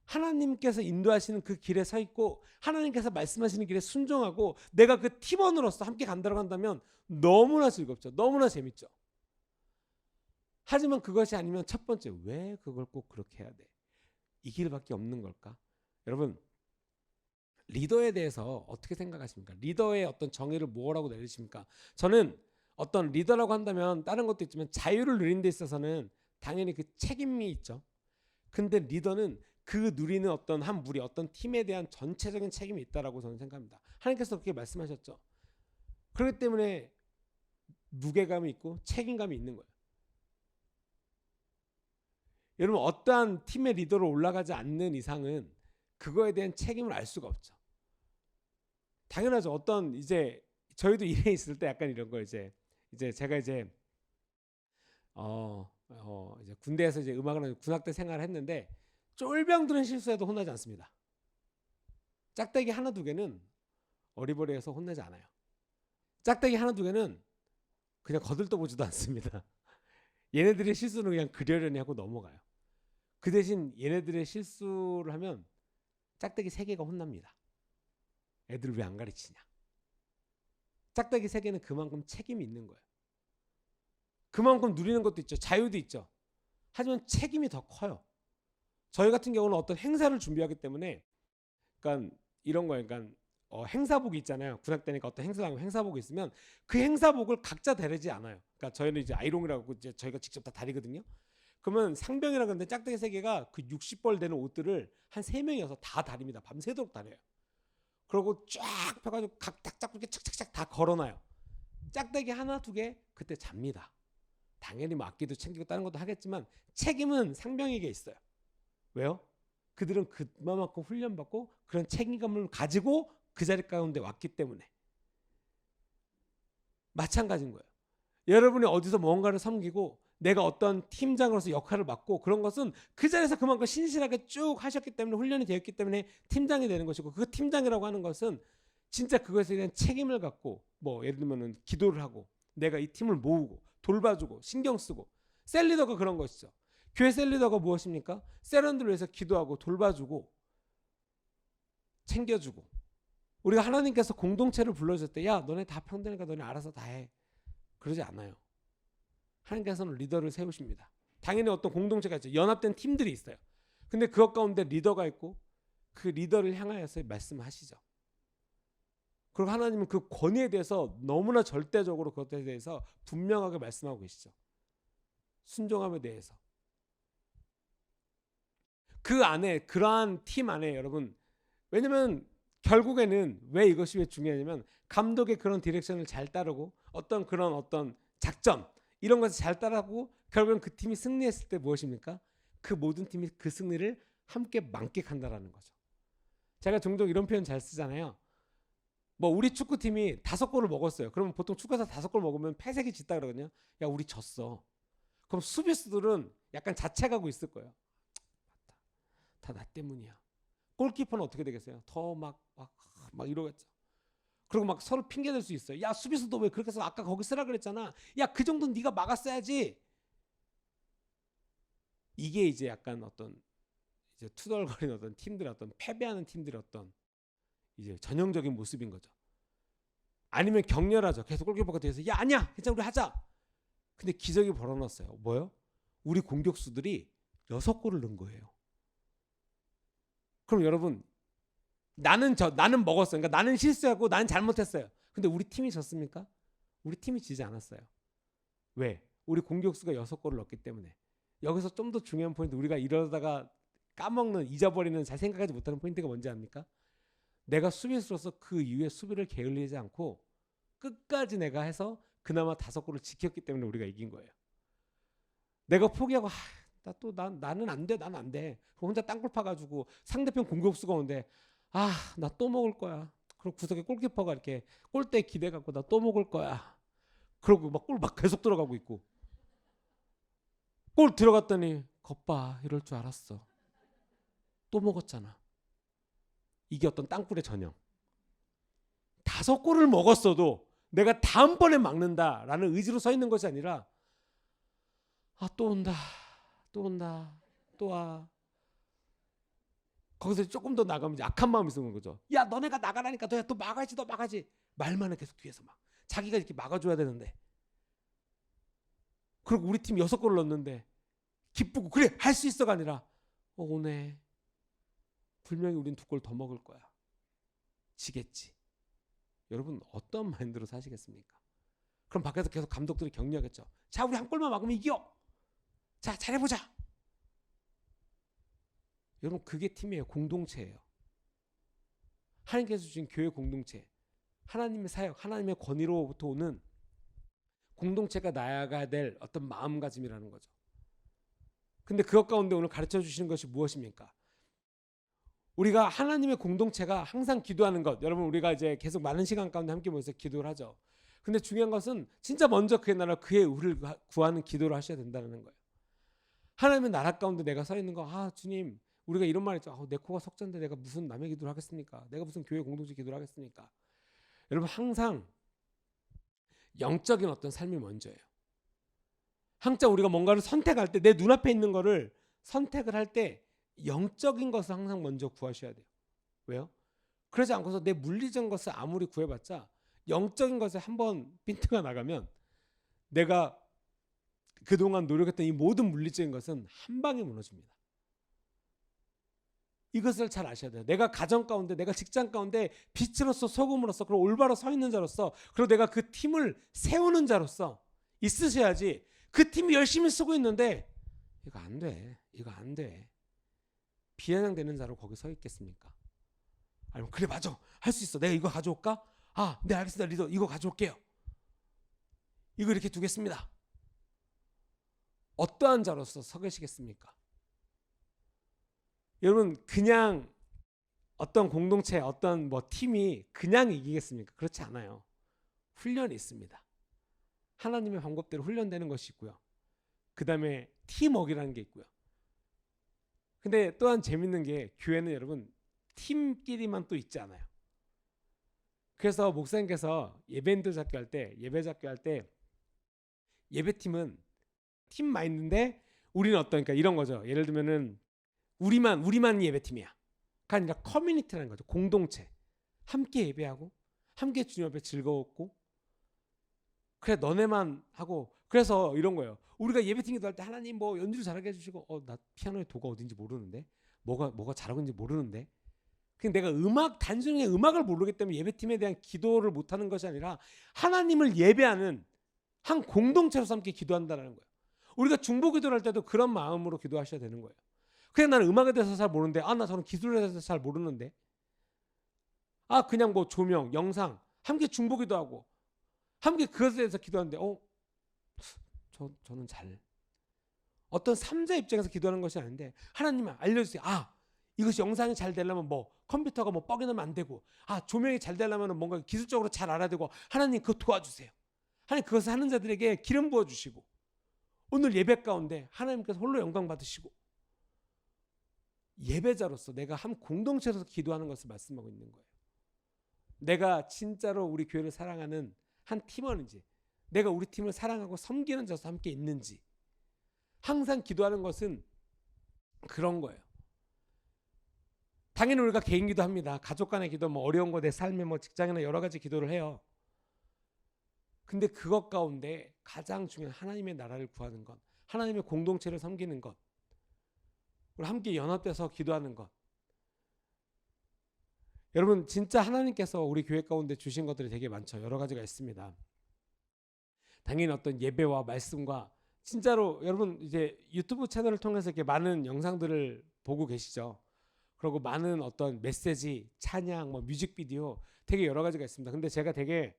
하나님께서 인도하시는 그 길에 서 있고 하나님께서 말씀하시는 길에 순종하고 내가 그 팀원으로서 함께 간다고 한다면 너무나 즐겁죠. 너무나 재밌죠. 하지만 그것이 아니면 첫 번째, 왜 그걸 꼭 그렇게 해야 돼? 이 길밖에 없는 걸까? 여러분, 리더에 대해서 어떻게 생각하십니까? 리더의 어떤 정의를 뭐라고 내리십니까? 저는 어떤 리더라고 한다면 다른 것도 있지만 자유를 누리는 데 있어서는 당연히 그 책임이 있죠. 근데 리더는 그 누리는 어떤 한 무리, 어떤 팀에 대한 전체적인 책임이 있다라고 저는 생각합니다. 하나님께서 그렇게 말씀하셨죠. 그렇기 때문에 무게감이 있고 책임감이 있는 거예요. 여러분, 어떠한 팀의 리더로 올라가지 않는 이상은 그거에 대한 책임을 알 수가 없죠. 당연하죠. 어떤 이제 저희도 일에 있을 때 약간 이런 거 이제 제가 이제 이제 군대에서 이제 음악을 하는 군악대 생활을 했는데 쫄병들은 실수해도 혼나지 않습니다. 짝대기 하나 두 개는 어리버리해서 혼나지 않아요. 짝대기 하나 두 개는 그냥 거들떠보지도 않습니다. 얘네들의 실수는 그냥 그려려니 하고 넘어가요. 그 대신 얘네들의 실수를 하면 짝대기 3개가 혼납니다. 애들을 왜 안 가르치냐. 짝대기 3개는 그만큼 책임이 있는 거예요. 그만큼 누리는 것도 있죠. 자유도 있죠. 하지만 책임이 더 커요. 저희 같은 경우는 어떤 행사를 준비하기 때문에, 그러니까 이런 거예요. 그러니까 행사복이 있잖아요. 군악대니까 어떤 행사하고 행사복이 있으면 그 행사복을 각자 다르지 않아요. 그러니까 저희는 이제 아이롱이라고 이제 저희가 직접 다 다리거든요. 그러면 상병이라 그러는데 짝대기 3개가 그 60벌 되는 옷들을 한 3명이어서 다 다립니다. 밤새도록 다려요. 그리고 쫙 펴가지고 각딱 잡고 이렇게 착착착 다 걸어놔요. 짝대기 하나 두 개 그때 잡니다. 당연히 뭐 악기도 챙기고 다른 것도 하겠지만 책임은 상병에게 있어요. 왜요? 그들은 그만큼 훈련받고 그런 책임감을 가지고 그 자리 가운데 왔기 때문에. 마찬가지인 거예요. 여러분이 어디서 뭔가를 섬기고 내가 어떤 팀장으로서 역할을 맡고 그런 것은 그 자리에서 그만큼 신실하게 쭉 하셨기 때문에 훈련이 되었기 때문에 팀장이 되는 것이고, 그 팀장이라고 하는 것은 진짜 그것에 대한 책임을 갖고 뭐 예를 들면은 기도를 하고 내가 이 팀을 모으고 돌봐주고 신경 쓰고, 셀리더가 그런 것이죠. 교회 셀리더가 무엇입니까? 세련들을 위해서 기도하고 돌봐주고 챙겨주고. 우리가 하나님께서 공동체를 불러줄 때 야 너네 다 평등하니까 너네 알아서 다 해, 그러지 않아요. 하나님께서는 리더를 세우십니다. 당연히 어떤 공동체가 있죠. 연합된 팀들이 있어요. 근데 그것 가운데 리더가 있고 그 리더를 향하여서 말씀하시죠. 그리고 하나님은 그 권위에 대해서 너무나 절대적으로 그것에 대해서 분명하게 말씀하고 계시죠. 순종함에 대해서. 그 안에, 그러한 팀 안에 여러분, 왜냐면 결국에는 왜 이것이 왜 중요하냐면 감독의 그런 디렉션을 잘 따르고 어떤 그런 어떤 작전 이런 것을 잘 따라하고 결국엔 그 팀이 승리했을 때 무엇입니까? 그 모든 팀이 그 승리를 함께 만끽한다라는 거죠. 제가 종종 이런 표현 잘 쓰잖아요. 뭐 우리 축구팀이 5골을 먹었어요. 그러면 보통 축구에서 5골 먹으면 패색이 짙다 그러거든요. 야 우리 졌어. 그럼 수비수들은 약간 자책하고 있을 거예요. 다 나 때문이야. 골키퍼는 어떻게 되겠어요? 더 막 이러겠죠. 그리고 막 서로 핑계 댈 수 있어요. 야 수비수 너 왜 그렇게 해서 아까 거기 쓰라 그랬잖아. 야 그 정도는 네가 막았어야지. 이게 이제 약간 어떤 이제 투덜거리는 어떤 팀들의 어떤 패배하는 팀들의 어떤 이제 전형적인 모습인 거죠. 아니면 격렬하죠. 계속 골키퍼가 뒤에서 야 아니야 괜찮아 우리 하자. 근데 기적이 벌어졌어요. 뭐요? 우리 공격수들이 6골을 넣은 거예요. 그럼 여러분 나는 먹었어요. 그러니까 나는 실수하고 나는 잘못했어요. 근데 우리 팀이 졌습니까? 우리 팀이 지지 않았어요. 왜? 우리 공격수가 6골을 넣었기 때문에. 여기서 좀 더 중요한 포인트, 우리가 이러다가 까먹는, 잊어버리는, 잘 생각하지 못하는 포인트가 뭔지 압니까? 내가 수비수로서 그 이후에 수비를 게을리지 않고 끝까지 내가 해서 그나마 5골을 지켰기 때문에 우리가 이긴 거예요. 내가 포기하고 나는 안 돼, 나는 안 돼. 혼자 땅굴 파가지고 상대편 공격수가 오는데 나 또 먹을 거야. 그리고 구석에 골키퍼가 이렇게 골대에 기대갖고 나 또 먹을 거야. 그러고 막 골 막 계속 들어가고 있고. 골 들어갔더니 겉봐 이럴 줄 알았어. 또 먹었잖아. 이게 어떤 땅굴의 전형. 5골을 먹었어도 내가 다음번에 막는다라는 의지로 서 있는 것이 아니라 또 온다. 또 온다. 또 와. 거기서 조금 더 나가면 이제 악한 마음이 있는 거죠. 야 너네가 나가라니까 너야 또 막아야지 너 막아야지. 말만은 계속 뒤에서 막. 자기가 이렇게 막아줘야 되는데. 그리고 우리 팀 6골을 넣었는데 기쁘고 그래 할 수 있어가 아니라 오네. 분명히 우린 2골 더 먹을 거야. 지겠지. 여러분 어떤 마인드로 사시겠습니까? 그럼 밖에서 계속 감독들이 격려하겠죠. 자 우리 한 골만 막으면 이겨. 자 잘해보자. 여러분 그게 팀이에요. 공동체예요. 하나님께서 주신 교회 공동체, 하나님의 사역, 하나님의 권위로부터 오는 공동체가 나아가야 될 어떤 마음가짐이라는 거죠. 근데 그것 가운데 오늘 가르쳐 주시는 것이 무엇입니까? 우리가 하나님의 공동체가 항상 기도하는 것. 여러분 우리가 이제 계속 많은 시간 가운데 함께 모여서 기도를 하죠. 근데 중요한 것은 진짜 먼저 그의 나라 그의 의를 구하는 기도를 하셔야 된다는 거예요. 하나님의 나라 가운데 내가 서 있는 거 주님 우리가 이런 말 했죠. 내 코가 석자인데 내가 무슨 남의 기도를 하겠습니까? 내가 무슨 교회 공동체 기도를 하겠습니까? 여러분 항상 영적인 어떤 삶이 먼저예요. 항상 우리가 뭔가를 선택할 때 내 눈앞에 있는 거를 선택을 할 때 영적인 것을 항상 먼저 구하셔야 돼요. 왜요? 그러지 않고서 내 물리적인 것을 아무리 구해봤자 영적인 것에 한번 핀트가 나가면 내가 그동안 노력했던 이 모든 물리적인 것은 한 방에 무너집니다. 이것을 잘 아셔야 돼요. 내가 가정 가운데, 내가 직장 가운데 빛으로서 소금으로서 그리고 올바로 서 있는 자로서 그리고 내가 그 팀을 세우는 자로서 있으셔야지. 그 팀이 열심히 쓰고 있는데 이거 안 돼. 이거 안 돼. 비아냥되는 자로 거기 서 있겠습니까? 아니면 그래 맞아. 할 수 있어. 내가 이거 가져올까? 네 알겠습니다. 리더 이거 가져올게요. 이거 이렇게 두겠습니다. 어떠한 자로서 서 계시겠습니까? 여러분 그냥 어떤 공동체, 어떤 뭐 팀이 그냥 이기겠습니까? 그렇지 않아요. 훈련이 있습니다. 하나님의 방법대로 훈련되는 것이 있고요. 그 다음에 팀워크라는 게 있고요. 근데 또한 재밌는 게 교회는 여러분 팀끼리만 또 있지 않아요. 그래서 목사님께서 예배 잡기 할 때, 예배팀은 팀 마인드인데 우리는 어떠니까 이런 거죠. 예를 들면은 우리만 예배팀이야. 그게 아니라 커뮤니티라는 거죠. 공동체. 함께 예배하고 함께 주님 앞에 즐거웠고 그래 너네만 하고 그래서 이런 거예요. 우리가 예배팀 기도할 때 하나님 뭐 연주를 잘하게 해주시고 나 피아노의 도가 어딘지 모르는데 뭐가 잘하고 있는지 모르는데 그냥 내가 단순히 음악을 모르기 때문에 예배팀에 대한 기도를 못하는 것이 아니라 하나님을 예배하는 한 공동체로서 함께 기도한다는 거예요. 우리가 중보 기도를 할 때도 그런 마음으로 기도하셔야 되는 거예요. 그냥 나는 음악에 대해서 잘 모르는데 나 저는 기술에 대해서 잘 모르는데 그냥 뭐 조명, 영상 함께 중보 기도하고 함께 그것에 대해서 기도하는데 저는 잘 어떤 3자 입장에서 기도하는 것이 아닌데 하나님 알려주세요. 이것이 영상이 잘 되려면 뭐 컴퓨터가 뭐 뻑이 나면 안 되고 조명이 잘 되려면 뭔가 기술적으로 잘 알아야 되고 하나님 그거 도와주세요. 하나님 그것을 하는 자들에게 기름 부어주시고 오늘 예배 가운데 하나님께서 홀로 영광 받으시고 예배자로서 내가 한 공동체로서 기도하는 것을 말씀하고 있는 거예요. 내가 진짜로 우리 교회를 사랑하는 한 팀원인지 내가 우리 팀을 사랑하고 섬기는 자로서 함께 있는지 항상 기도하는 것은 그런 거예요. 당연히 우리가 개인 기도합니다. 가족 간의 기도, 뭐 어려운 거 내 삶에 뭐 직장이나 여러 가지 기도를 해요. 근데 그것 가운데 가장 중요한 하나님의 나라를 구하는 것, 하나님의 공동체를 섬기는 것, 우리 함께 연합돼서 기도하는 것. 여러분 진짜 하나님께서 우리 교회 가운데 주신 것들이 되게 많죠. 여러 가지가 있습니다. 당연히 어떤 예배와 말씀과 진짜로 여러분 이제 유튜브 채널을 통해서 이렇게 많은 영상들을 보고 계시죠. 그리고 많은 어떤 메시지, 찬양, 뭐 뮤직비디오 되게 여러 가지가 있습니다. 근데 제가 되게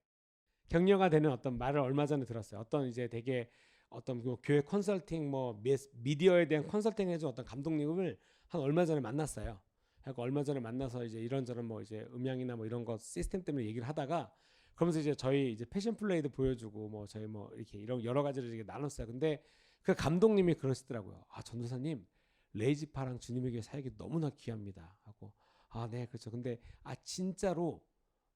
격려가 되는 어떤 말을 얼마 전에 들었어요. 어떤 이제 되게 어떤 교회 컨설팅 뭐 미디어에 대한 컨설팅 해준 어떤 감독님을 한 얼마 전에 만났어요. 그러니까 얼마 전에 만나서 이제 이런저런 뭐 이제 음향이나 뭐 이런 거 시스템 때문에 얘기를 하다가 그러면서 이제 저희 이제 패션 플레이도 보여주고 뭐 저희 뭐 이렇게 이런 여러 가지를 이렇게 나눴어요. 근데 그 감독님이 그러시더라고요. 전도사님 레이지파랑 주님의 교회 사역이 너무나 귀합니다 하고 네 그렇죠. 근데 진짜로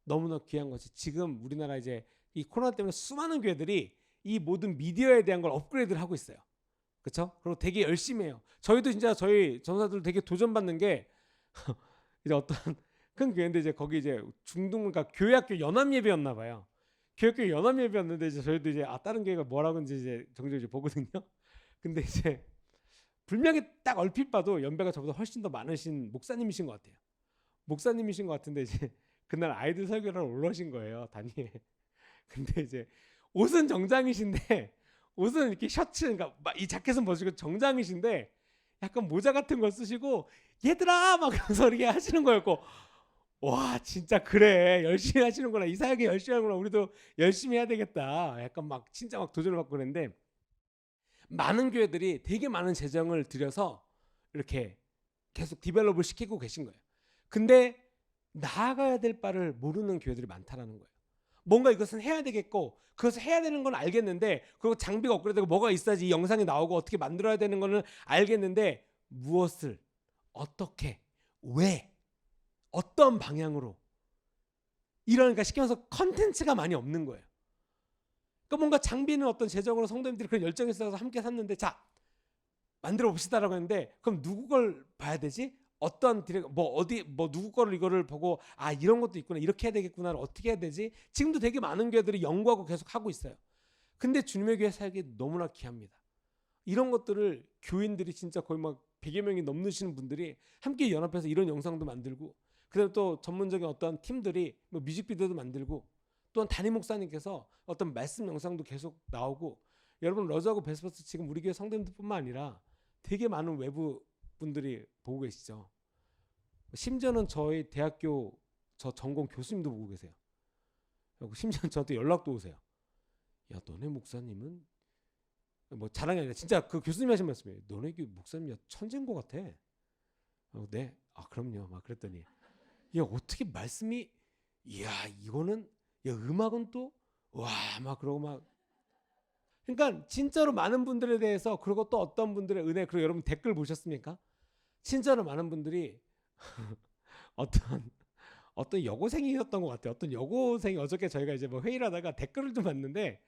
너무나 귀한 것이 지금 우리나라 이제 이 코로나 때문에 수많은 교회들이 이 모든 미디어에 대한 걸 업그레이드를 하고 있어요. 그렇죠? 그리고 되게 열심히 해요. 저희도 진짜 저희 전사들 되게 도전받는 게 이제 어떤 큰 교회인데 이제 거기 이제 그러니까 교회학교 연합 예배였나 봐요. 교회학교 연합 예배였는데 이제 저희도 이제 다른 교회가 뭐라고 하는지 이제 종종 이제 보거든요. 근데 이제 분명히 딱 얼핏 봐도 연배가 저보다 훨씬 더 많으신 목사님이신 것 같아요. 목사님이신 것 같은데 이제 그날 아이들 설교를 올라오신 거예요, 단위에. 근데 이제 옷은 정장이신데 옷은 이렇게 셔츠, 그러니까 이 자켓은 벗으시고 정장이신데 약간 모자 같은 거 쓰시고 얘들아 막 그러면서 이렇게 하시는 거였고 와 진짜 그래 열심히 하시는구나 이 사역에 열심히 하는구나 우리도 열심히 해야 되겠다 약간 막 진짜 막 도전을 받고 그랬는데 많은 교회들이 되게 많은 재정을 들여서 이렇게 계속 디벨롭을 시키고 계신 거예요. 근데 나아가야 될 바를 모르는 교회들이 많다라는 거예요. 뭔가 이것은 해야 되겠고 그것을 해야 되는 건 알겠는데 그리고 장비가 업그레이드되고 뭐가 있어야지 이 영상이 나오고 어떻게 만들어야 되는 거는 알겠는데 무엇을 어떻게 왜 어떤 방향으로 이러니까 쉽게 말해서 컨텐츠가 많이 없는 거예요. 그러니까 뭔가 장비는 어떤 재정으로 성도님들이 그런 열정이 있어서 함께 샀는데 자 만들어 봅시다라고 했는데 그럼 누구 걸 봐야 되지? 어떤 누구 거를 이거를 보고 이런 것도 있구나 이렇게 해야 되겠구나를 어떻게 해야 되지? 지금도 되게 많은 교회들이 연구하고 계속 하고 있어요. 근데 주님의 교회 사역이 너무나 귀합니다. 이런 것들을 교인들이 진짜 거의 막 100여 명이 넘으시는 분들이 함께 연합해서 이런 영상도 만들고 그다음에 또 전문적인 어떤 팀들이 뭐 뮤직비디오도 만들고 또한 담임 목사님께서 어떤 말씀 영상도 계속 나오고 여러분 러즈하고 베스버스 지금 우리 교회 성도님들뿐만 아니라 되게 많은 외부 분들이 보고 계시죠. 심지어는 저희 대학교 저 전공 교수님도 보고 계세요. 심지어는 저한테 연락도 오세요. 야 너네 목사님은 뭐 자랑이 아니라 진짜 그 교수님이 하신 말씀이에요. 너네 목사님이 천재인 것 같아. 네. 그럼요. 막 그랬더니 야 어떻게 말씀이 이야 이거는 야 음악은 또 와 막 그러고 막 그러니까 진짜로 많은 분들에 대해서 그리고 또 어떤 분들의 은혜 그리고 여러분 댓글 보셨습니까? 진짜로 많은 분들이 어떤 어떤 여고생이었던 것 같아요. 어떤 여고생이 어저께 저희가 이제 뭐 회의를 하다가 댓글을 좀 봤는데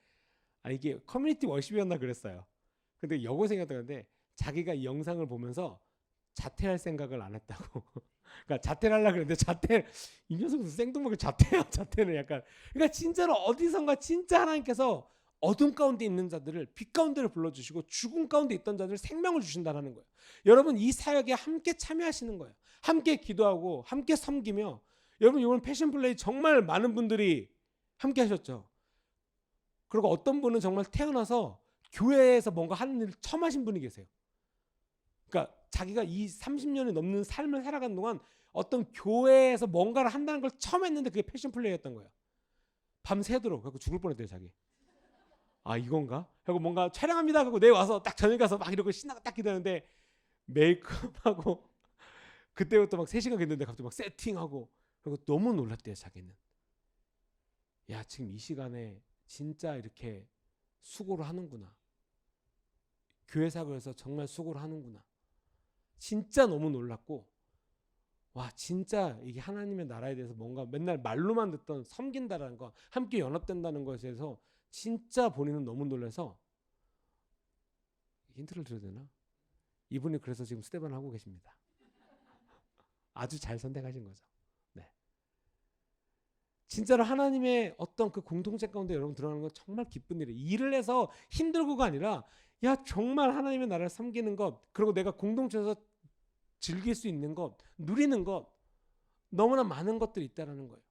아 이게 커뮤니티 워십이었나 그랬어요. 근데 여고생이었던 건데 자기가 이 영상을 보면서 자퇴할 생각을 안 했다고. 그러니까 자퇴를 하려고 그랬는데 이 녀석은 생뚱맞게 자퇴는 약간 그러니까 진짜로 어디선가 진짜 하나님께서 어둠 가운데 있는 자들을 빛 가운데로 불러주시고 죽음 가운데 있던 자들 생명을 주신다는 거예요. 여러분 이 사역에 함께 참여하시는 거예요. 함께 기도하고 함께 섬기며 여러분 이번 패션플레이 정말 많은 분들이 함께 하셨죠. 그리고 어떤 분은 정말 태어나서 교회에서 뭔가 하는 일을 처음 하신 분이 계세요. 그러니까 자기가 이 30년이 넘는 삶을 살아간 동안 어떤 교회에서 뭔가를 한다는 걸 처음 했는데 그게 패션플레이였던 거예요. 밤새도록 그래서 죽을 뻔했대요 자기. 아 이건가? 하고 뭔가 촬영합니다 하고 내일 와서 딱 저녁 가서 막 이러고 신나게 딱 기다리는데 메이크업하고 그때부터 막 3시간 했는데 갑자기 막 세팅하고 그리고 너무 놀랐대요 자기는. 야 지금 이 시간에 진짜 이렇게 수고를 하는구나. 교회 사역에서 정말 수고를 하는구나. 진짜 너무 놀랐고 와 진짜 이게 하나님의 나라에 대해서 뭔가 맨날 말로만 듣던 섬긴다라는 거 함께 연합된다는 것에 대해서 진짜 본인은 너무 놀라서 힌트를 드려야 되나? 이분이 그래서 지금 스테반 하고 계십니다. 아주 잘 선택하신 거죠. 네. 진짜로 하나님의 어떤 그 공동체 가운데 여러분 들어가는 건 정말 기쁜 일이에요. 일을 해서 힘들고가 아니라 야 정말 하나님의 나라를 섬기는 것 그리고 내가 공동체에서 즐길 수 있는 것 누리는 것 너무나 많은 것들이 있다는 거예요.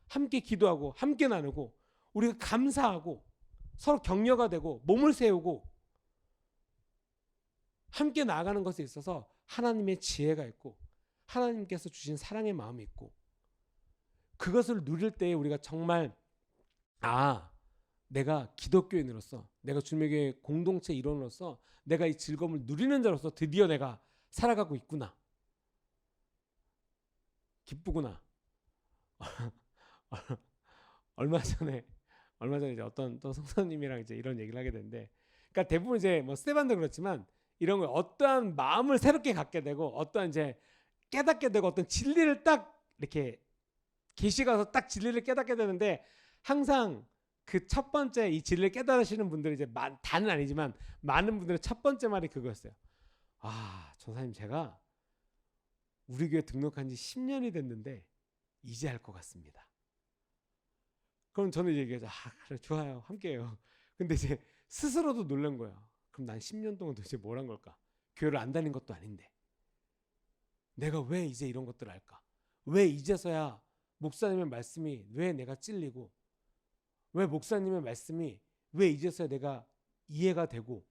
함께 기도하고 함께 나누고 우리가 감사하고 서로 격려가 되고 몸을 세우고 함께 나아가는 것에 있어서 하나님의 지혜가 있고 하나님께서 주신 사랑의 마음이 있고 그것을 누릴 때에 우리가 정말 아 내가 기독교인으로서 내가 주님의 교회 공동체 일원으로서 내가 이 즐거움을 누리는 자로서 드디어 내가 살아가고 있구나. 기쁘구나. 얼마 전에 이제 어떤 또 성도님이랑 이제 이런 얘기를 하게 됐는데, 그러니까 대부분 이제 뭐 스테반도 그렇지만 이런 거 어떠한 마음을 새롭게 갖게 되고 어떠한 이제 깨닫게 되고 어떤 진리를 딱 이렇게 계시가 와서 딱 진리를 깨닫게 되는데 항상 그 첫 번째 이 진리를 깨달으시는 분들이 이제 다는 아니지만 많은 분들의 첫 번째 말이 그거였어요. 아, 전사님 제가 우리 교회 등록한 지 10년이 됐는데 이제 할 것 같습니다. 그럼 저는 얘기하죠. 아 그래 좋아요 함께해요. 근데 이제 스스로도 놀란 거야. 그럼 난 10년 동안 도대체 뭘 한 걸까? 교회를 안 다닌 것도 아닌데 내가 왜 이제 이런 것들을 할까? 왜 이제서야 목사님의 말씀이 왜 내가 찔리고 왜 목사님의 말씀이 왜 이제서야 내가 이해가 되고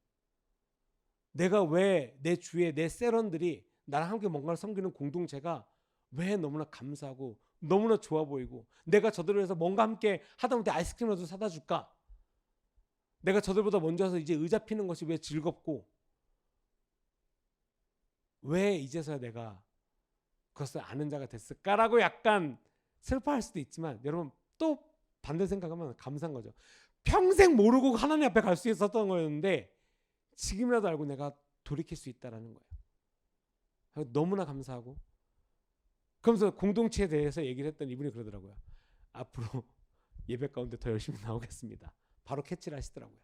내가 왜 내 주위에 내 세런들이 나랑 함께 뭔가를 섬기는 공동체가 왜 너무나 감사하고 너무나 좋아 보이고 내가 저들을 위해서 뭔가 함께 하다못해 아이스크림이라도 사다 줄까? 내가 저들보다 먼저 와서 이제 의자 피는 것이 왜 즐겁고 왜 이제서야 내가 그것을 아는 자가 됐을까라고 약간 슬퍼할 수도 있지만 여러분 또 반대 생각하면 감사한 거죠. 평생 모르고 하나님 앞에 갈 수 있었던 거였는데 지금이라도 알고 내가 돌이킬 수 있다라는 거예요. 너무나 감사하고 그러면서 공동체에 대해서 얘기를 했던 이분이 그러더라고요. 앞으로 예배 가운데 더 열심히 나오겠습니다. 바로 캐치를 하시더라고요.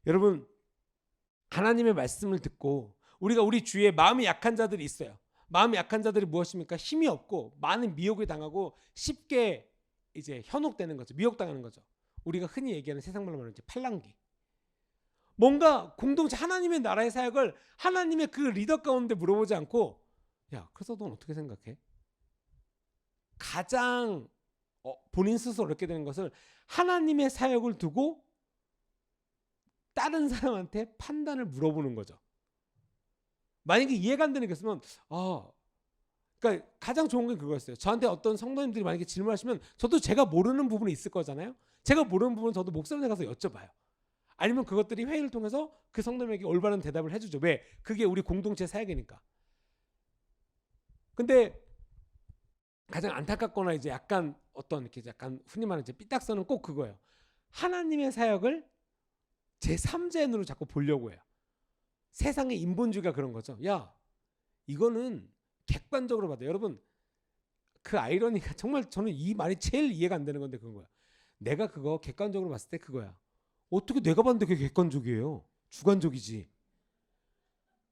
여러분 하나님의 말씀을 듣고 우리가 우리 주위에 마음이 약한 자들이 있어요. 마음이 약한 자들이 무엇입니까? 힘이 없고 많은 미혹을 당하고 쉽게 이제 현혹되는 거죠. 미혹당하는 거죠. 우리가 흔히 얘기하는 세상말로 말하는 팔랑귀. 뭔가 공동체 하나님의 나라의 사역을 하나님의 그 리더 가운데 물어보지 않고 야 그래서 넌 어떻게 생각해? 가장 본인 스스로 어렵게 되는 것을 하나님의 사역을 두고 다른 사람한테 판단을 물어보는 거죠. 만약에 이해가 안 되는 게 있으면 그러니까 가장 좋은 게 그거였어요. 저한테 어떤 성도님들이 만약에 질문하시면 저도 제가 모르는 부분이 있을 거잖아요. 제가 모르는 부분은 저도 목사님한테 가서 여쭤봐요. 아니면 그것들이 회의를 통해서 그 성도님에게 올바른 대답을 해주죠. 왜? 그게 우리 공동체 사역이니까. 근데 가장 안타깝거나 이제 약간 어떤 이렇게 약간 흔히 말하는 이제 삐딱선은 꼭 그거예요. 하나님의 사역을 제3자연으로 자꾸 보려고 해요. 세상의 인본주의가 그런 거죠. 야, 이거는 객관적으로 봐도 여러분 그 아이러니가 정말 저는 이 말이 제일 이해가 안 되는 건데 그런 거야. 내가 그거 객관적으로 봤을 때 그거야. 어떻게 내가 봤는데 그게 객관적이에요? 주관적이지.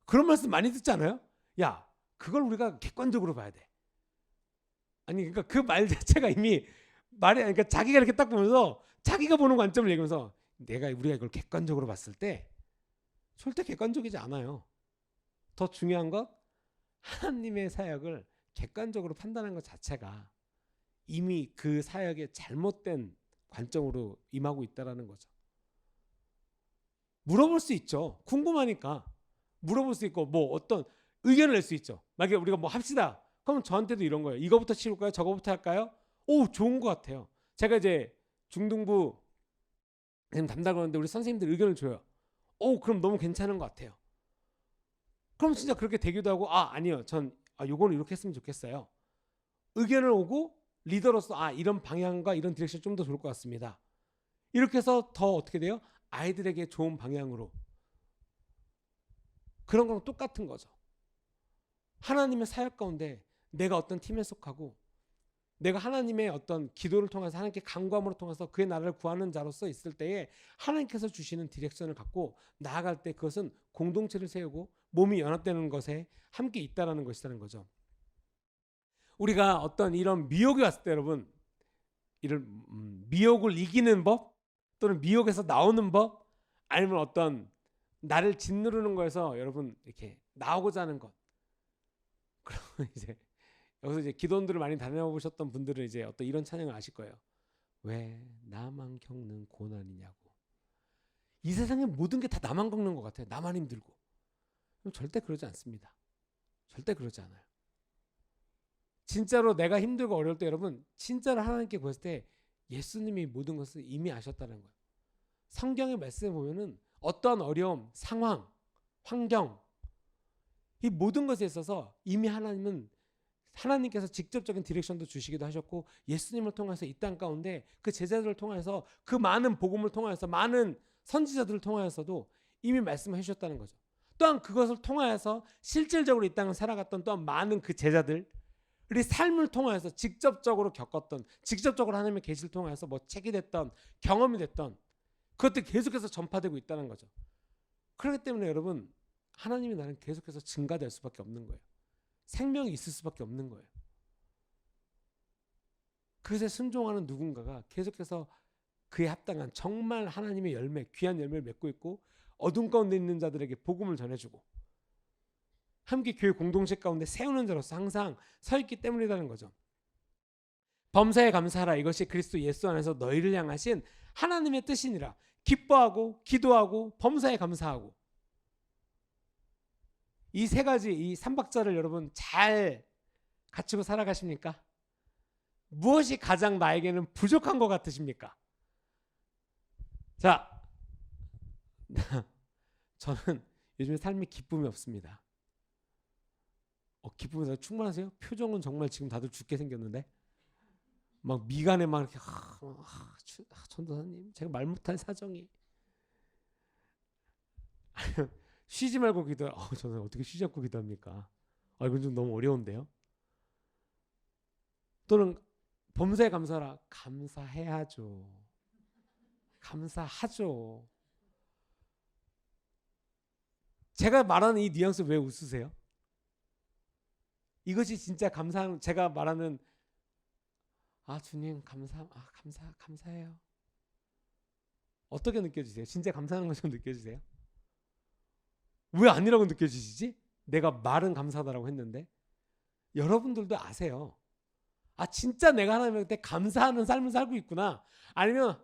그런 말씀 많이 듣지 않아요? 야, 그걸 우리가 객관적으로 봐야 돼. 아니 그러니까 그 말 자체가 이미 말이 그러니까 자기가 이렇게 딱 보면서 자기가 보는 관점을 얘기하면서 우리가 이걸 객관적으로 봤을 때 절대 객관적이지 않아요. 더 중요한 것 하나님의 사역을 객관적으로 판단하는 것 자체가 이미 그 사역에 잘못된 관점으로 임하고 있다라는 거죠. 물어볼 수 있죠. 궁금하니까 물어볼 수 있고 뭐 어떤 의견을 낼 수 있죠. 만약에 우리가 뭐 합시다. 그럼 저한테도 이런 거예요. 이거부터 치울까요? 저거부터 할까요? 오, 좋은 것 같아요. 제가 이제 중등부 담당을 하는데 우리 선생님들 의견을 줘요. 오, 그럼 너무 괜찮은 것 같아요. 그럼 진짜 그렇게 되기도 하고 아니요. 전 요거는 이렇게 했으면 좋겠어요. 의견을 오고 리더로서 이런 방향과 이런 디렉션 좀 더 좋을 것 같습니다. 이렇게 해서 더 어떻게 돼요? 아이들에게 좋은 방향으로. 그런 거랑 똑같은 거죠. 하나님의 사역 가운데 내가 어떤 팀에 속하고 내가 하나님의 어떤 기도를 통해서 하나님께 간구함으로 통해서 그의 나라를 구하는 자로서 있을 때에 하나님께서 주시는 디렉션을 갖고 나아갈 때 그것은 공동체를 세우고 몸이 연합되는 것에 함께 있다라는 것이라는 거죠. 우리가 어떤 이런 미혹이 왔을 때 여러분 이런 미혹을 이기는 법 또는 미혹에서 나오는 법 아니면 어떤 나를 짓누르는 거에서 여러분 이렇게 나오고자 하는 것. 그러면 이제 여기서 이제 기도원들을 많이 다녀보셨던 분들은 이제 어떤 이런 찬양을 아실 거예요. 왜 나만 겪는 고난이냐고. 이 세상의 모든 게 다 나만 겪는 것 같아요. 나만 힘들고. 절대 그러지 않습니다. 절대 그러지 않아요. 진짜로 내가 힘들고 어려울 때 여러분 진짜로 하나님께 구했을 때 예수님이 모든 것을 이미 아셨다는 거예요. 성경의 말씀에 보면은 어떠한 어려움, 상황, 환경 이 모든 것에 있어서 이미 하나님께서 직접적인 디렉션도 주시기도 하셨고 예수님을 통해서 이 땅 가운데 그 제자들을 통해서 그 많은 복음을 통해서 많은 선지자들을 통하여서도 이미 말씀해 주셨다는 거죠. 또한 그것을 통하여서 실질적으로 이 땅을 살아갔던 또한 많은 그 제자들 우리 삶을 통해서 직접적으로 겪었던 직접적으로 하나님의 계시를 통해서 뭐 책이 됐던 경험이 됐던 그것들이 계속해서 전파되고 있다는 거죠. 그렇기 때문에 여러분 하나님의 나라는 계속해서 증가될 수밖에 없는 거예요. 생명이 있을 수밖에 없는 거예요. 그것에 순종하는 누군가가 계속해서 그에 합당한 정말 하나님의 열매, 귀한 열매를 맺고 있고 어둠 가운데 있는 자들에게 복음을 전해주고 함께 교회 공동체 가운데 세우는 자로서 항상 서 있기 때문이라는 거죠. 범사에 감사하라. 이것이 그리스도 예수 안에서 너희를 향하신 하나님의 뜻이니라. 기뻐하고 기도하고 범사에 감사하고. 이 세 가지 이 삼박자를 여러분 잘 갖추고 살아가십니까? 무엇이 가장 나에게는 부족한 것 같으십니까? 자, 저는 요즘에 삶에 기쁨이 없습니다. 기쁨에서 충만하세요? 표정은 정말 지금 다들 죽게 생겼는데 막 미간에 막 이렇게 전도사님 제가 말 못할 사정이 쉬지 말고 기도해. 저는 어떻게 쉬지 않고 기도합니까? 이건 좀 너무 어려운데요. 또는 범사에 감사하라. 감사해야죠. 감사하죠. 제가 말하는 이 뉘앙스 왜 웃으세요? 이것이 진짜 감사한 제가 말하는 주님 감사해요. 어떻게 느껴지세요? 진짜 감사하는 것처럼 느껴지세요? 왜 아니라고 느껴지시지? 내가 말은 감사하다라고 했는데 여러분들도 아세요. 진짜 내가 하나님한테 감사하는 삶을 살고 있구나. 아니면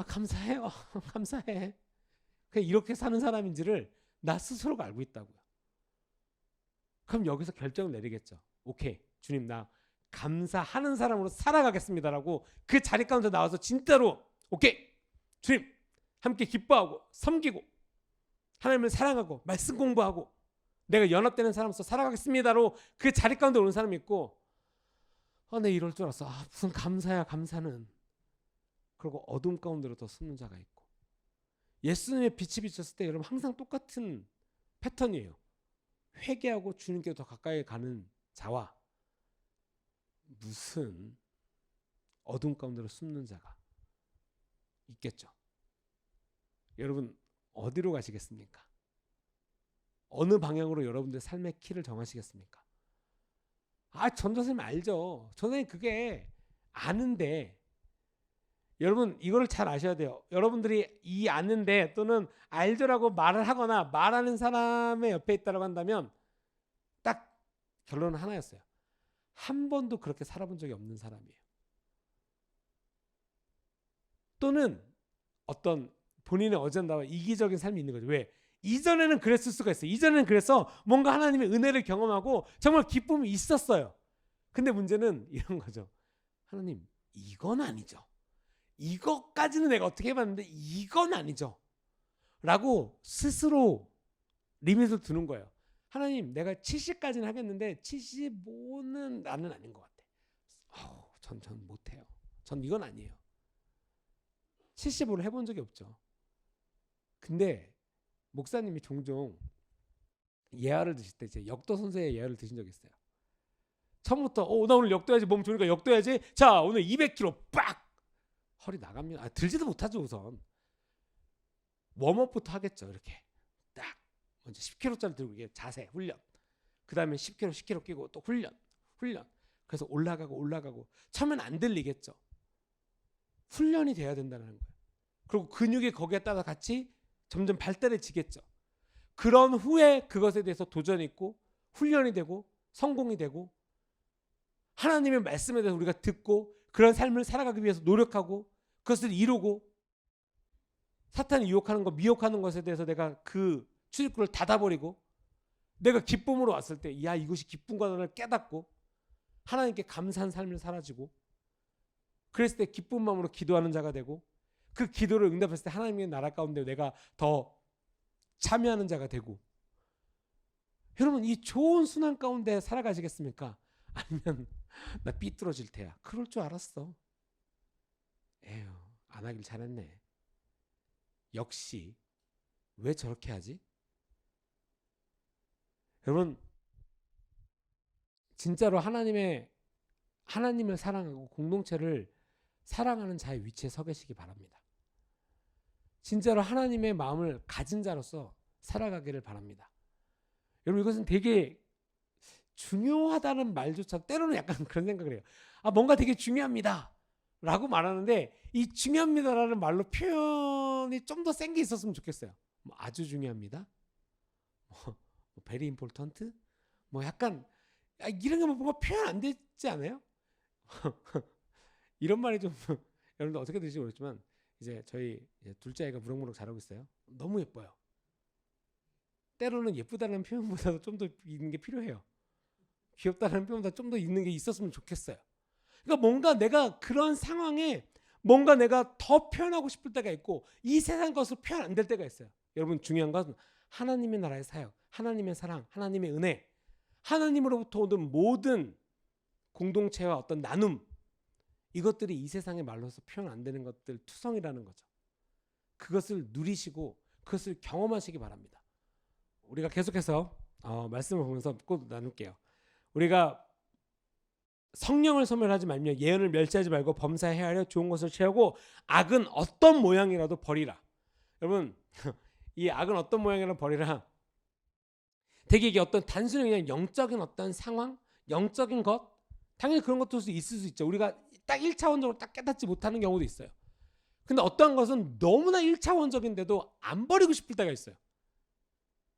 감사해요. 감사해. 그냥 이렇게 사는 사람인지를 나 스스로가 알고 있다고요. 그럼 여기서 결정을 내리겠죠. 오케이, 주님 나 감사하는 사람으로 살아가겠습니다라고 그 자리 가운데 나와서 진짜로 오케이, 주님 함께 기뻐하고 섬기고 하나님을 사랑하고 말씀 공부하고 내가 연합되는 사람으로서 살아가겠습니다로 그 자리 가운데 오는 사람이 있고, 내 이럴 줄 알았어. 무슨 감사야 감사는. 그리고 어둠 가운데로 더 숨는 자가 있고. 예수님의 빛이 비쳤을 때 여러분 항상 똑같은 패턴이에요. 회개하고 주님께 더 가까이 가는 자와 무슨 어둠 가운데로 숨는 자가 있겠죠. 여러분 어디로 가시겠습니까? 어느 방향으로 여러분들의 삶의 키를 정하시겠습니까? 전도사님 알죠. 전도사님 그게 아는데, 여러분 이거를 잘 아셔야 돼요. 여러분들이 이 아는데 또는 알죠라고 말을 하거나 말하는 사람의 옆에 있다고 한다면 딱 결론은 하나였어요. 한 번도 그렇게 살아본 적이 없는 사람이에요. 또는 어떤 본인의 어젠다와 이기적인 삶이 있는 거죠. 왜? 이전에는 그랬을 수가 있어요. 이전에는 그래서 뭔가 하나님의 은혜를 경험하고 정말 기쁨이 있었어요. 근데 문제는 이런 거죠. 하나님 이건 아니죠. 이것까지는 내가 어떻게 해봤는데 이건 아니죠. 라고 스스로 리밋을 두는 거예요. 하나님 내가 70까지는 하겠는데 75는 나는 아닌 것 같아. 전 못해요. 전 이건 아니에요. 75를 해본 적이 없죠. 근데 목사님이 종종 예화를 드실 때 이제 역도 선수의 예화를 드신 적이 있어요. 처음부터 나 오늘 역도해야지, 몸 좋으니까 역도해야지. 자 오늘 200kg 빡! 허리 나갑니다. 들지도 못하죠. 우선 웜업부터 하겠죠. 이렇게 딱 먼저 10kg짜리 들고 이게 자세 훈련, 그 다음에 10kg 끼고 또 훈련. 그래서 올라가고 처음엔 안 들리겠죠. 훈련이 돼야 된다는 거예요. 그리고 근육이 거기에 따라 같이 점점 발달해지겠죠. 그런 후에 그것에 대해서 도전이 있고 훈련이 되고 성공이 되고 하나님의 말씀에 대해서 우리가 듣고 그런 삶을 살아가기 위해서 노력하고 그것을 이루고, 사탄이 유혹하는 것, 미혹하는 것에 대해서 내가 그 출입구를 닫아버리고 내가 기쁨으로 왔을 때 이것이 기쁨과를 깨닫고 하나님께 감사한 삶을 살아지고, 그랬을 때 기쁜 마음으로 기도하는 자가 되고 그 기도를 응답했을 때 하나님의 나라 가운데 내가 더 참여하는 자가 되고. 여러분 이 좋은 순환 가운데 살아가시겠습니까? 아니면 나 삐뚤어질 테야. 그럴 줄 알았어. 안 하길 잘했네. 역시 왜 저렇게 하지? 여러분 진짜로 하나님을 사랑하고 공동체를 사랑하는 자의 위치에 서 계시기 바랍니다. 진짜로 하나님의 마음을 가진 자로서 살아가기를 바랍니다. 여러분 이것은 되게 중요하다는 말조차 때로는 약간 그런 생각을 해요. 뭔가 되게 중요합니다 라고 말하는데 이 중요합니다라는 말로 표현이 좀 더 센 게 있었으면 좋겠어요. 아주 중요합니다, very important, 약간 이런 게 뭔가 표현 안 되지 않아요? 이런 말이 좀 여러분들 어떻게 들으실지 모르겠지만 이제 저희 둘째 아이가 무럭무럭 자라고 있어요. 너무 예뻐요. 때로는 예쁘다는 표현보다도 좀 더 있는 게 필요해요. 귀엽다는 표현보다 좀 더 있는 게 있었으면 좋겠어요. 그러니까 뭔가 내가 그런 상황에 뭔가 내가 더 표현하고 싶을 때가 있고 이 세상 것으로 표현 안 될 때가 있어요. 여러분 중요한 것은 하나님의 나라의 사역, 하나님의 사랑, 하나님의 은혜, 하나님으로부터 오는 모든 공동체와 어떤 나눔, 이것들이 이 세상의 말로서 표현 안 되는 것들 투성이라는 거죠. 그것을 누리시고 그것을 경험하시기 바랍니다. 우리가 계속해서 말씀을 보면서 꼭 나눌게요. 우리가 성령을 소멸하지 말며 예언을 멸시하지 말고 범사에 헤아려 좋은 것을 취하고 악은 어떤 모양이라도 버리라. 여러분 이 악은 어떤 모양이라도 버리라. 되게 이게 어떤 단순히 그냥 영적인 어떤 상황, 영적인 것, 당연히 그런 것도 있을 수 있죠. 우리가 딱 1차원적으로 딱 깨닫지 못하는 경우도 있어요. 근데 어떠한 것은 너무나 1차원적인데도 안 버리고 싶을 때가 있어요.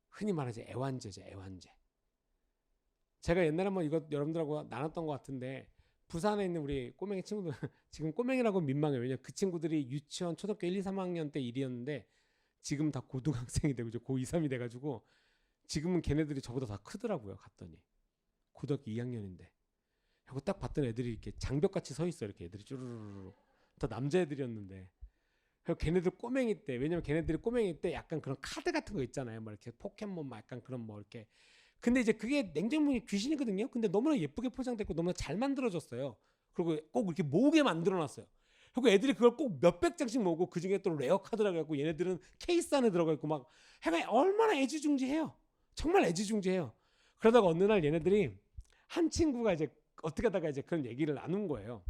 흔히 말하지 애완죄죠. 애완죄. 제가 옛날에 한번 이거 여러분들하고 나눴던 것 같은데 부산에 있는 우리 꼬맹이 친구들 지금 꼬맹이라고 민망해요. 왜냐면 그 친구들이 유치원 초등학교 1, 2, 3학년 때 일이었는데 지금 다 고등학생이 되고 이제 고2, 3이 돼가지고 지금은 걔네들이 저보다 다 크더라고요. 갔더니 고등학교 2학년인데 하고 딱 봤던 애들이 이렇게 장벽같이 서 있어요. 이렇게 애들이 쭈르르르 다 남자애들이었는데 그리고 걔네들 꼬맹이 때, 왜냐면 걔네들이 꼬맹이 때 약간 그런 카드 같은 거 있잖아요. 뭐 이렇게 포켓몬 막 약간 그런 뭐 이렇게 근데 이제 그게 냉장고에 귀신이거든요. 근데 너무나 예쁘게 포장됐고 너무나 잘 만들어졌어요. 그리고 꼭 이렇게 모으게 만들어놨어요. 그리고 애들이 그걸 꼭 몇백 장씩 모으고 그 중에 또 레어 카드라고 해갖고 얘네들은 케이스 안에 들어가 있고 막 해가 얼마나 애지중지해요. 정말 애지중지해요. 그러다가 어느 날 얘네들이 한 친구가 이제 어떻게 하다가 이제 그런 얘기를 나눈 거예요.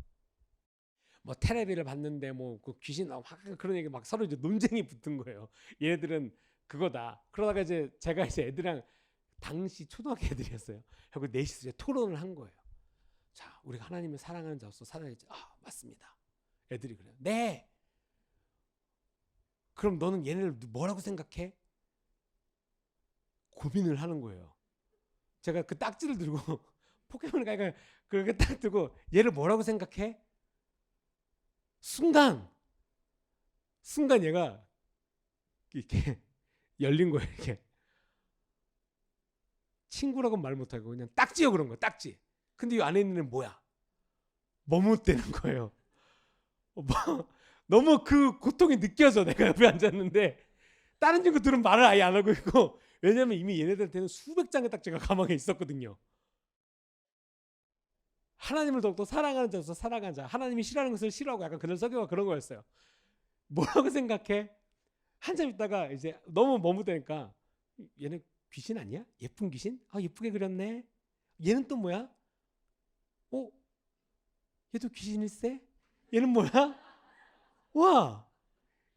뭐 테레비를 봤는데 뭐 그 귀신 나오고 그런 얘기 막 서로 이제 논쟁이 붙은 거예요. 얘네들은 그거다. 그러다가 이제 제가 이제 애들이랑 당시 초등학교 애들이었어요. 하고 넷이서 토론을 한 거예요. 자, 우리가 하나님을 사랑하는 자로서 살아야지. 아, 맞습니다. 애들이 그래요. 네. 그럼 너는 얘네를 뭐라고 생각해? 고민을 하는 거예요. 제가 그 딱지를 들고 포켓몬을 가니까 그렇게 딱 들고 얘를 뭐라고 생각해? 순간 얘가 이렇게 열린 거예요. 이렇게 친구라고 말 못하고 그냥 딱지요 그런 거야. 딱지. 근데 이 안에 있는 애는 뭐야? 머뭇대는 거예요. 너무 그 고통이 느껴져. 내가 옆에 앉았는데 다른 친구들은 말을 아예 안 하고 있고, 왜냐면 이미 얘네들한테는 수백 장의 딱지가 가방에 있었거든요. 하나님을 더욱더 사랑하는 자로서 살아가는 자, 하나님이 싫어하는 것을 싫어하고 약간 그런 성격가 그런 거였어요. 뭐라고 생각해? 한참 있다가 이제 너무 머뭇대니까 얘는 귀신 아니야? 예쁜 귀신? 아, 예쁘게 그렸네. 얘는 또 뭐야? 얘도 귀신일세? 얘는 뭐야? 와,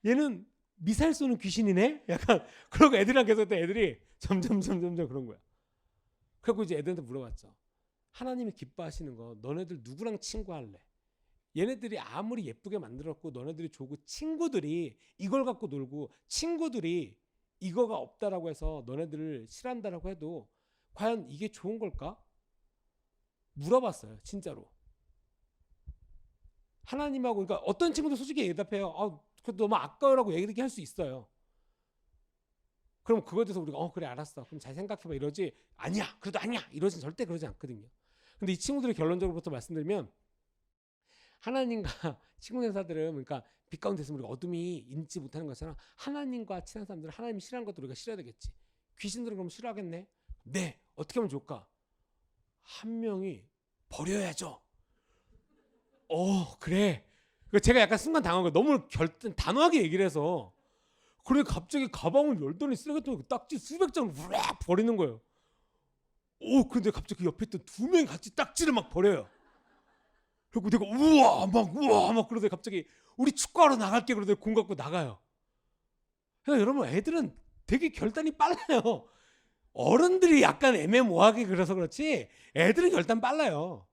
얘는 미사일 쏘는 귀신이네? 약간 그러고 애들이랑 계속 애들이 점점 그런 거야. 그래서 이제 애들한테 물어봤죠. 하나님이 기뻐하시는 거 너네들 누구랑 친구할래? 얘네들이 아무리 예쁘게 만들었고 너네들이 좋고 친구들이 이걸 갖고 놀고 친구들이 이거가 없다라고 해서 너네들을 싫어한다라고 해도 과연 이게 좋은 걸까? 물어봤어요. 진짜로. 하나님하고, 그러니까 어떤 친구도 솔직히 대답해요. 그래도 너무 아까워라고 얘기를 할 수 있어요. 그럼 그거에 대해서 우리가 그래 알았어. 그럼 잘 생각해봐 이러지. 아니야. 그래도 아니야. 이러진 절대 그러지 않거든요. 근데 이 친구들의 결론적으로부터 말씀드리면 하나님과 친구 된 사람들은, 그러니까 빛 가운데 있으면 우리가 어둠이 인지 못하는 것처럼 하나님과 친한 사람들은 하나님이 싫어하는 것도 우리가 싫어야 되겠지. 귀신들은 그럼 싫어하겠네. 네. 어떻게 하면 좋을까? 한 명이 버려야죠. 그래. 제가 약간 순간 당한 거예요. 너무 단호하게 얘기를 해서. 그래 갑자기 가방을 열더니 쓰레기통에 딱지 수백 장을 쫙 버리는 거예요. 근데 갑자기 그 옆에 있던 두 명이 같이 딱지를 막 버려요. 그리고 내가 우와 막 그러더니 갑자기 우리 축구하러 나갈게 그러더니 공 갖고 나가요. 그러니까 여러분 애들은 되게 결단이 빨라요. 어른들이 약간 애매모호하게 그래서 그렇지 애들은 결단 빨라요.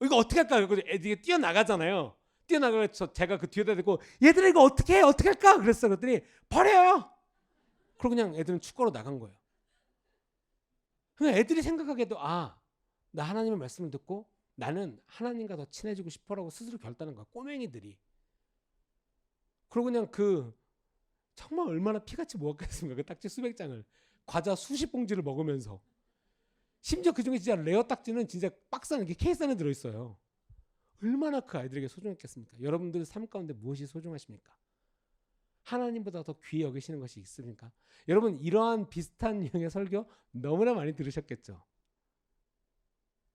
이거 어떻게 할까? 애들이 뛰어나가잖아요. 뛰어나가서 제가 그 뒤에다 대고 얘들아 이거 어떻게 할까? 그랬어. 그랬더니 버려요. 그리고 그냥 애들은 축구로 나간 거예요. 그냥 애들이 생각하기에도 나 하나님의 말씀을 듣고 나는 하나님과 더 친해지고 싶어라고 스스로 결단한 거야. 꼬맹이들이. 그리고 그냥 정말 얼마나 피같이 모았겠습니까? 그 딱지 수백 장을. 과자 수십 봉지를 먹으면서. 심지어 그중에 진짜 레어 딱지는 진짜 박스 안에 케이스 안에 들어있어요. 얼마나 그 아이들에게 소중했겠습니까? 여러분들 삶 가운데 무엇이 소중하십니까? 하나님보다 더 귀히 여기시는 것이 있습니까? 여러분 이러한 비슷한 유형의 설교 너무나 많이 들으셨겠죠?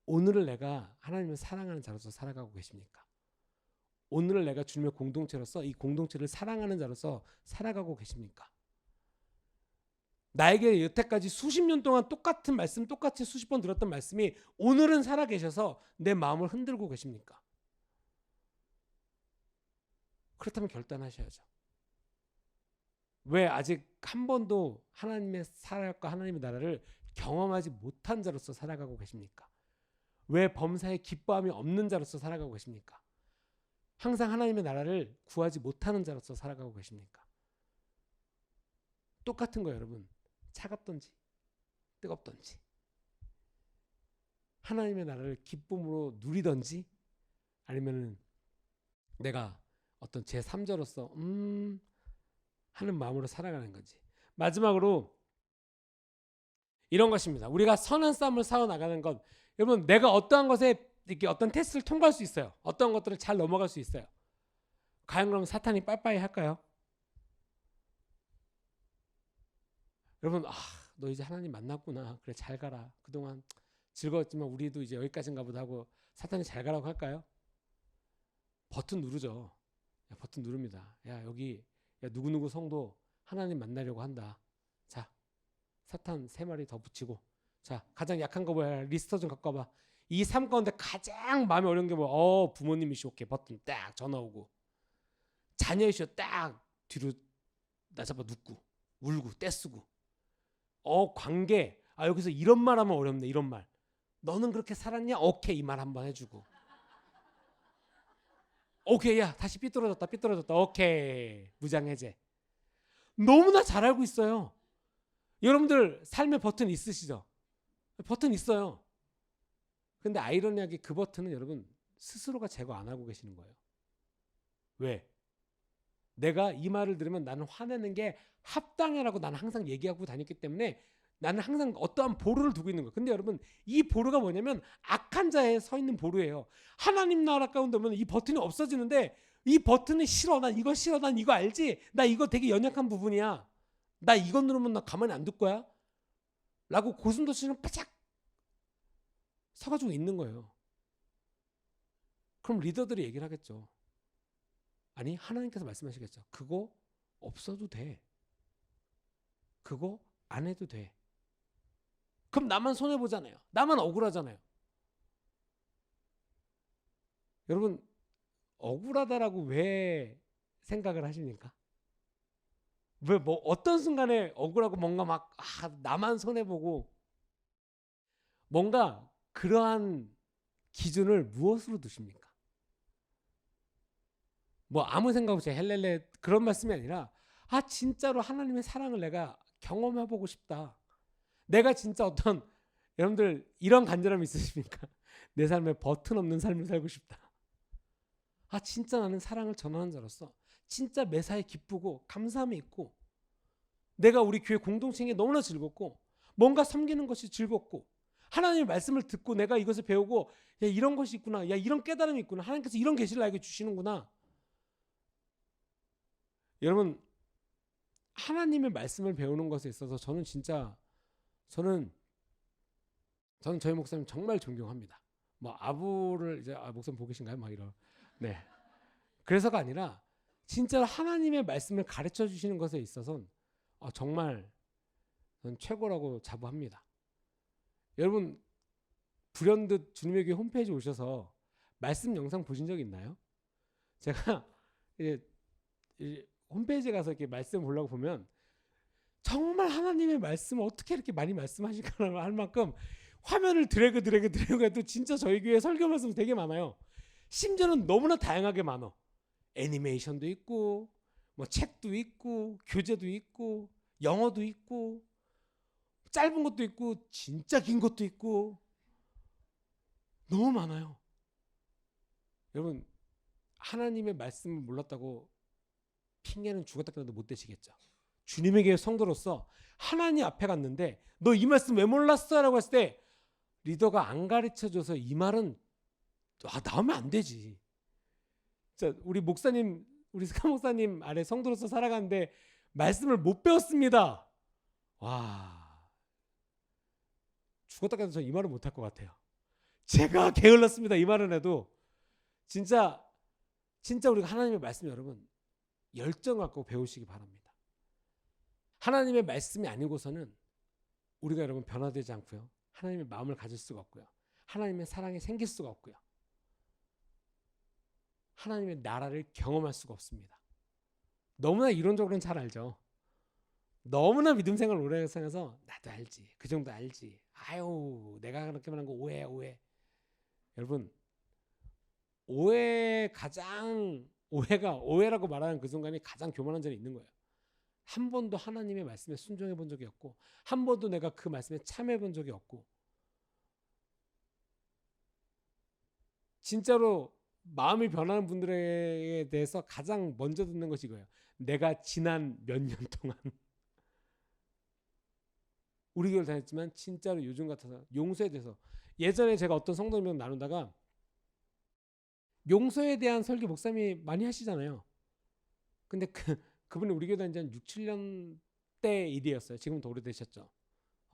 오늘을 내가 하나님을 사랑하는 자로서 살아가고 계십니까? 오늘을 내가 주님의 공동체로서 이 공동체를 사랑하는 자로서 살아가고 계십니까? 나에게 여태까지 수십 년 동안 똑같은 말씀, 똑같이 수십 번 들었던 말씀이 오늘은 살아계셔서 내 마음을 흔들고 계십니까? 그렇다면 결단하셔야죠. 왜 아직 한 번도 하나님의 사랑과 하나님의 나라를 경험하지 못한 자로서 살아가고 계십니까? 왜 범사에 기뻐함이 없는 자로서 살아가고 계십니까? 항상 하나님의 나라를 구하지 못하는 자로서 살아가고 계십니까? 똑같은 거예요, 여러분. 차갑던지 뜨겁던지 하나님의 나라를 기쁨으로 누리던지 아니면 내가 어떤 제3자로서 하는 마음으로 살아가는 건지. 마지막으로 이런 것입니다. 우리가 선한 싸움을 싸워 나가는 것, 여러분 내가 어떠한 것에 이렇게 어떤 테스트를 통과할 수 있어요. 어떤 것들을 잘 넘어갈 수 있어요. 과연 그럼 사탄이 빠빠이 할까요? 여러분 너 이제 하나님 만났구나. 그래 잘 가라. 그동안 즐거웠지만 우리도 이제 여기까지인가 보다 하고 사탄이 잘 가라고 할까요? 버튼 누르죠. 야, 버튼 누릅니다. 야 여기 야 누구누구 성도 하나님 만나려고 한다. 자 사탄 3마리 더 붙이고 자 가장 약한 거 뭐야 리스터 좀 갖고 와봐. 이 삶 가운데 가장 마음이 어려운 게 뭐? 부모님이시 오케이 버튼 딱 전화 오고 자녀이시오 딱 뒤로 나잡아 눕고 울고 떼쓰고 관계 여기서 이런 말 하면 어렵네. 이런 말 너는 그렇게 살았냐? 오케이 이 말 한번 해주고 오케이 야 다시 삐뚤어졌다 오케이 무장해제. 너무나 잘 알고 있어요. 여러분들 삶의 버튼 있으시죠? 버튼 있어요. 근데 아이러니하게 그 버튼은 여러분 스스로가 제거 안 하고 계시는 거예요. 왜? 내가 이 말을 들으면 나는 화내는 게 합당해라고 나는 항상 얘기하고 다녔기 때문에 나는 항상 어떠한 보루를 두고 있는 거예요. 근데 여러분 이 보루가 뭐냐면 악한 자에 서 있는 보루예요. 하나님 나라 가운데 오면 이 버튼이 없어지는데 이 버튼이 싫어. 난 이거 싫어. 난 이거 알지. 나 이거 되게 연약한 부분이야. 나 이거 누르면 나 가만히 안 둘 거야. 라고 고슴도치는 바짝 서가지고 있는 거예요. 그럼 리더들이 얘기를 하겠죠. 아니 하나님께서 말씀하시겠죠. 그거 없어도 돼. 그거 안 해도 돼. 그럼 나만 손해보잖아요. 나만 억울하잖아요. 여러분 억울하다라고 왜 생각을 하십니까? 왜 뭐 어떤 순간에 억울하고 뭔가 막 나만 손해보고 뭔가 그러한 기준을 무엇으로 두십니까? 뭐 아무 생각 없이 헬렐레 그런 말씀이 아니라 진짜로 하나님의 사랑을 내가 경험해보고 싶다. 내가 진짜 어떤 여러분들 이런 간절함이 있으십니까? 내 삶에 버튼 없는 삶을 살고 싶다. 진짜 나는 사랑을 전하는 자로서 진짜 매사에 기쁘고 감사함이 있고 내가 우리 교회 공동체에 너무나 즐겁고 뭔가 섬기는 것이 즐겁고 하나님의 말씀을 듣고 내가 이것을 배우고 야 이런 것이 있구나. 야 이런 깨달음이 있구나. 하나님께서 이런 계시를 나에게 주시는구나. 여러분 하나님의 말씀을 배우는 것에 있어서 저는 저희 목사님 정말 존경합니다. 뭐 아부를 이제 목사님 보고 계신가요? 막 이런. 네. 그래서가 아니라 진짜 하나님의 말씀을 가르쳐 주시는 것에 있어서는 정말 저는 최고라고 자부합니다. 여러분 불현듯 주님의 교회 홈페이지 오셔서 말씀 영상 보신 적 있나요? 제가 이제 홈페이지에 가서 이렇게 말씀 보려고 보면 정말 하나님의 말씀을 어떻게 이렇게 많이 말씀하실까 할 만큼 화면을 드래그 해도 진짜 저희 교회 설교 말씀 되게 많아요. 심지어는 너무나 다양하게 많아. 애니메이션도 있고 뭐 책도 있고 교재도 있고 영어도 있고 짧은 것도 있고 진짜 긴 것도 있고 너무 많아요. 여러분 하나님의 말씀을 몰랐다고 핑계는 죽었다 깨어나도 못 되시겠죠. 주님에게 성도로서 하나님 앞에 갔는데 너 이 말씀 왜 몰랐어? 라고 했을 때 리더가 안 가르쳐줘서 이 말은 나오면 안 되지. 자, 우리 목사님 우리 스카 목사님 아래 성도로서 살아가는데 말씀을 못 배웠습니다. 와 죽었다 깨어나도 저 이 말은 못할 것 같아요. 제가 게을렀습니다. 이 말은 해도 진짜 우리가 하나님의 말씀 여러분 열정 갖고 배우시기 바랍니다. 하나님의 말씀이 아니고서는 우리가 여러분 변화되지 않고요. 하나님의 마음을 가질 수가 없고요. 하나님의 사랑이 생길 수가 없고요. 하나님의 나라를 경험할 수가 없습니다. 너무나 이론적으로는 잘 알죠. 너무나 믿음 생활 오래 살아서 나도 알지. 그 정도 알지. 아유 내가 그렇게 말한 거 오해. 여러분 오해라고 말하는 그 순간이 가장 교만한 자리 있는 거예요. 한 번도 하나님의 말씀에 순종해 본 적이 없고 한 번도 내가 그 말씀에 참여해 본 적이 없고 진짜로 마음이 변하는 분들에 대해서 가장 먼저 듣는 것이 이거예요. 내가 지난 몇 년 동안 우리 교회를 다녔지만 진짜로 요즘 같아서 용서에 대해서 예전에 제가 어떤 성도님이랑 나누다가 용서에 대한 설교 목사님이 많이 하시잖아요. 근데 그분이 우리 교회 다닌 지 한 6, 7년 때 일이었어요. 지금 더 오래되셨죠.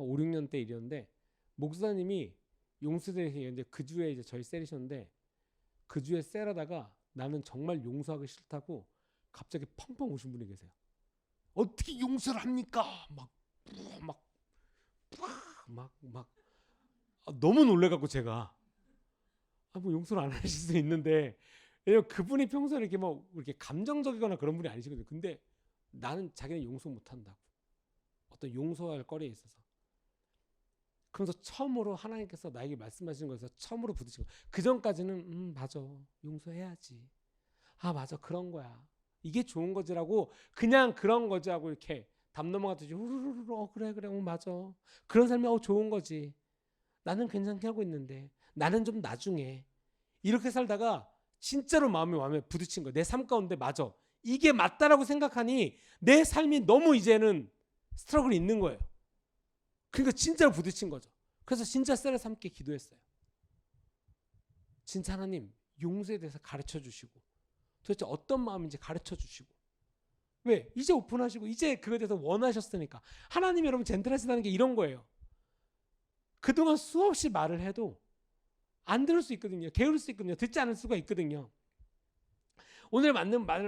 5, 6년 때 일이었는데 목사님이 용서대회에 이제 그 주에 이제 저희 셀이셨는데 그 주에 셀하다가 나는 정말 용서하기 싫다고 갑자기 펑펑 우신 분이 계세요. 어떻게 용서를 합니까? 막 너무 놀래갖고 제가 뭐 용서를 안 하실 수 있는데 왜냐면 그분이 평소에 이렇게 막 이렇게 감정적이거나 그런 분이 아니시거든요. 근데 나는 자기는 용서 못한다고 어떤 용서할 거리에 있어서 그러면서 처음으로 하나님께서 나에게 말씀하시는 거에서 처음으로 부딪힌 거. 그 전까지는 맞아 용서해야지. 아 맞아 그런 거야. 이게 좋은 거지라고 그냥 그런 거지 하고 이렇게 담 넘어가듯이 후루루루 그래 맞아. 그런 삶이 좋은 거지. 나는 괜찮게 하고 있는데 나는 좀 나중에 이렇게 살다가 진짜로 마음에 부딪힌 거야. 내 삶 가운데 맞아. 이게 맞다라고 생각하니 내 삶이 너무 이제는 스트러글이 있는 거예요. 그러니까 진짜로 부딪힌 거죠. 그래서 진짜 셀에서 함께 기도했어요. 진짜 하나님 용서에 대해서 가르쳐 주시고 도대체 어떤 마음인지 가르쳐 주시고 왜? 이제 오픈하시고 이제 그거에 대해서 원하셨으니까. 하나님 여러분 젠틀하시다는 게 이런 거예요. 그동안 수없이 말을 해도 안 들을 수 있거든요. 게으를 수 있거든요. 듣지 않을 수가 있거든요. 오늘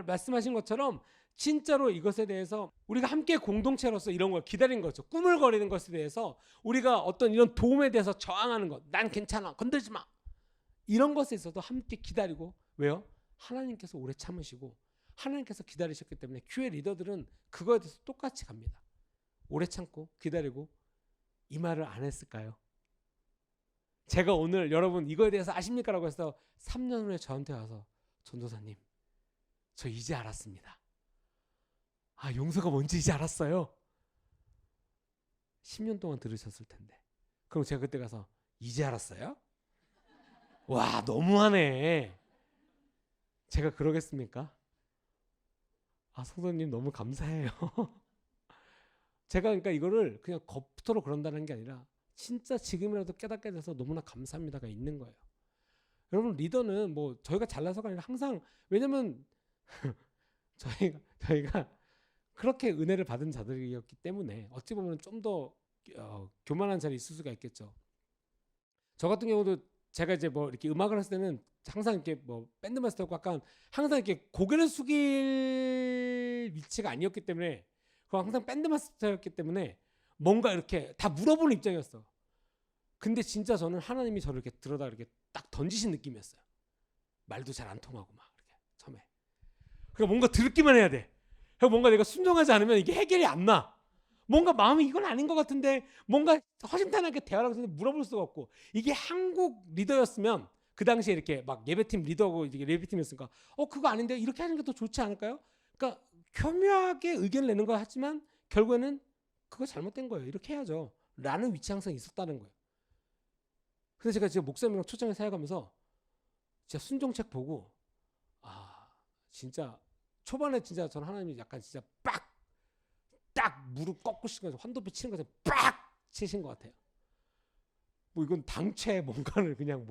말씀하신 것처럼 진짜로 이것에 대해서 우리가 함께 공동체로서 이런 걸 기다린 거죠. 꾸물거리는 것에 대해서 우리가 어떤 이런 도움에 대해서 저항하는 것. 난 괜찮아. 건들지 마. 이런 것에 있어도 함께 기다리고 왜요? 하나님께서 오래 참으시고 하나님께서 기다리셨기 때문에 교회 리더들은 그거에 대해서 똑같이 갑니다. 오래 참고 기다리고 이 말을 안 했을까요? 제가 오늘 여러분 이거에 대해서 아십니까? 라고 해서 3년 후에 저한테 와서 전도사님 저 이제 알았습니다. 아 용서가 뭔지 이제 알았어요. 10년 동안 들으셨을 텐데. 그럼 제가 그때 가서 이제 알았어요? 와 너무하네. 제가 그러겠습니까? 아 성도님 너무 감사해요. 제가 그러니까 이거를 그냥 겉으로 그런다는 게 아니라 진짜 지금이라도 깨닫게 돼서 너무나 감사합니다가 있는 거예요. 여러분 리더는 뭐 저희가 잘나서가 아니라 항상 왜냐면 저희가 그렇게 은혜를 받은 자들이었기 때문에 어찌 보면 좀 더 교만한 자리 있을 수가 있겠죠. 저 같은 경우도 제가 이제 뭐 이렇게 음악을 했을 때는 항상 이렇게 뭐 밴드 마스터고 약간 항상 이렇게 고개를 숙일 위치가 아니었기 때문에 그 항상 밴드 마스터였기 때문에 뭔가 이렇게 다 물어보는 입장이었어. 근데 진짜 저는 하나님이 저를 이렇게 들어다 이렇게 딱 던지신 느낌이었어요. 말도 잘 안 통하고 막 이렇게 처음에. 그러니까 뭔가 듣기만 해야 돼. 뭔가 내가 순종하지 않으면 이게 해결이 안 나. 뭔가 마음이 이건 아닌 것 같은데 뭔가 허심탄회하게 대화를 하고 있는데 물어볼 수가 없고 이게 한국 리더였으면 그 당시에 이렇게 막 예배팀 리더고 이게 예배팀이었으니까 그거 아닌데 이렇게 하는 게 더 좋지 않을까요? 그러니까 교묘하게 의견을 내는 거 하지만 결국에는 그거 잘못된 거예요. 이렇게 해야죠. 라는 위치 항상 있었다는 거예요. 그래서 제가 지금 목사님이랑 초청에 사역하면서 진짜 순종책 보고 진짜 초반에 진짜 저는 하나님이 약간 진짜 딱 무릎 꺾으시면서 환도표 치는 것에 빡 치신 것 같아요. 뭐 이건 당최 뭔가를 그냥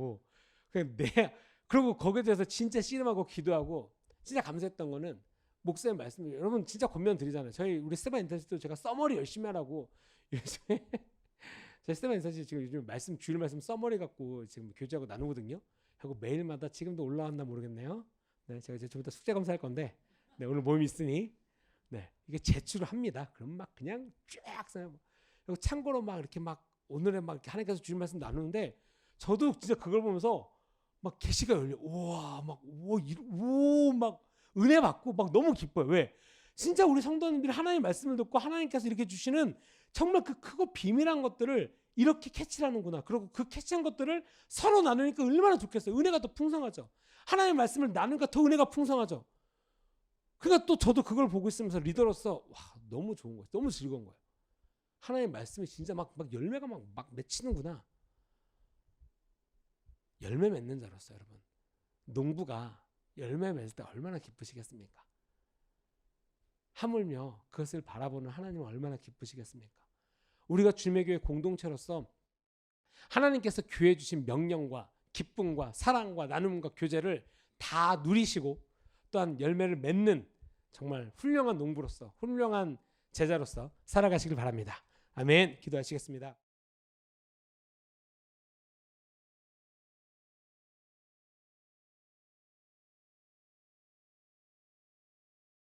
그리고 거기에 대해서 진짜 씨름하고 기도하고 진짜 감사했던 거는 목사님 말씀 여러분 진짜 권면 드리잖아요. 우리 스테반 인터넷도 제가 써머리 열심히 하라고 요즘에 제 스테반 인터넷 지금 요즘 주일 말씀 써머리 갖고 지금 교제하고 나누거든요. 하고 매일마다 지금도 올라왔나 모르겠네요. 네, 제가 이제 좀 이따 숙제 검사할 건데 네, 오늘 모임이 있으니 이게 제출을 합니다. 그럼 막 그냥 쫙 써요. 그리고 참고로 막 이렇게 막 오늘에 막 이렇게 하나님께서 주신 말씀 나누는데 저도 진짜 그걸 보면서 막 계시가 열려. 우와 막 은혜 받고 막 너무 기뻐요. 왜? 진짜 우리 성도님들이 하나님의 말씀을 듣고 하나님께서 이렇게 주시는 정말 그 크고 비밀한 것들을 이렇게 캐치하는구나. 그리고 그 캐치한 것들을 서로 나누니까 얼마나 좋겠어요. 은혜가 더 풍성하죠. 하나님의 말씀을 나누니까 더 은혜가 풍성하죠. 그러니까 또 저도 그걸 보고 있으면서 리더로서 너무 좋은 거예요. 너무 즐거운 거예요. 하나님의 말씀이 진짜 막 열매가 막 맺히는구나. 열매 맺는 자로서 여러분 농부가 열매 맺을 때 얼마나 기쁘시겠습니까? 하물며 그것을 바라보는 하나님은 얼마나 기쁘시겠습니까? 우리가 주님의 교회 공동체로서 하나님께서 교회에 주신 명령과 기쁨과 사랑과 나눔과 교제를 다 누리시고 또한 열매를 맺는 정말 훌륭한 농부로서 훌륭한 제자로서 살아가시길 바랍니다. 아멘. 기도하시겠습니다.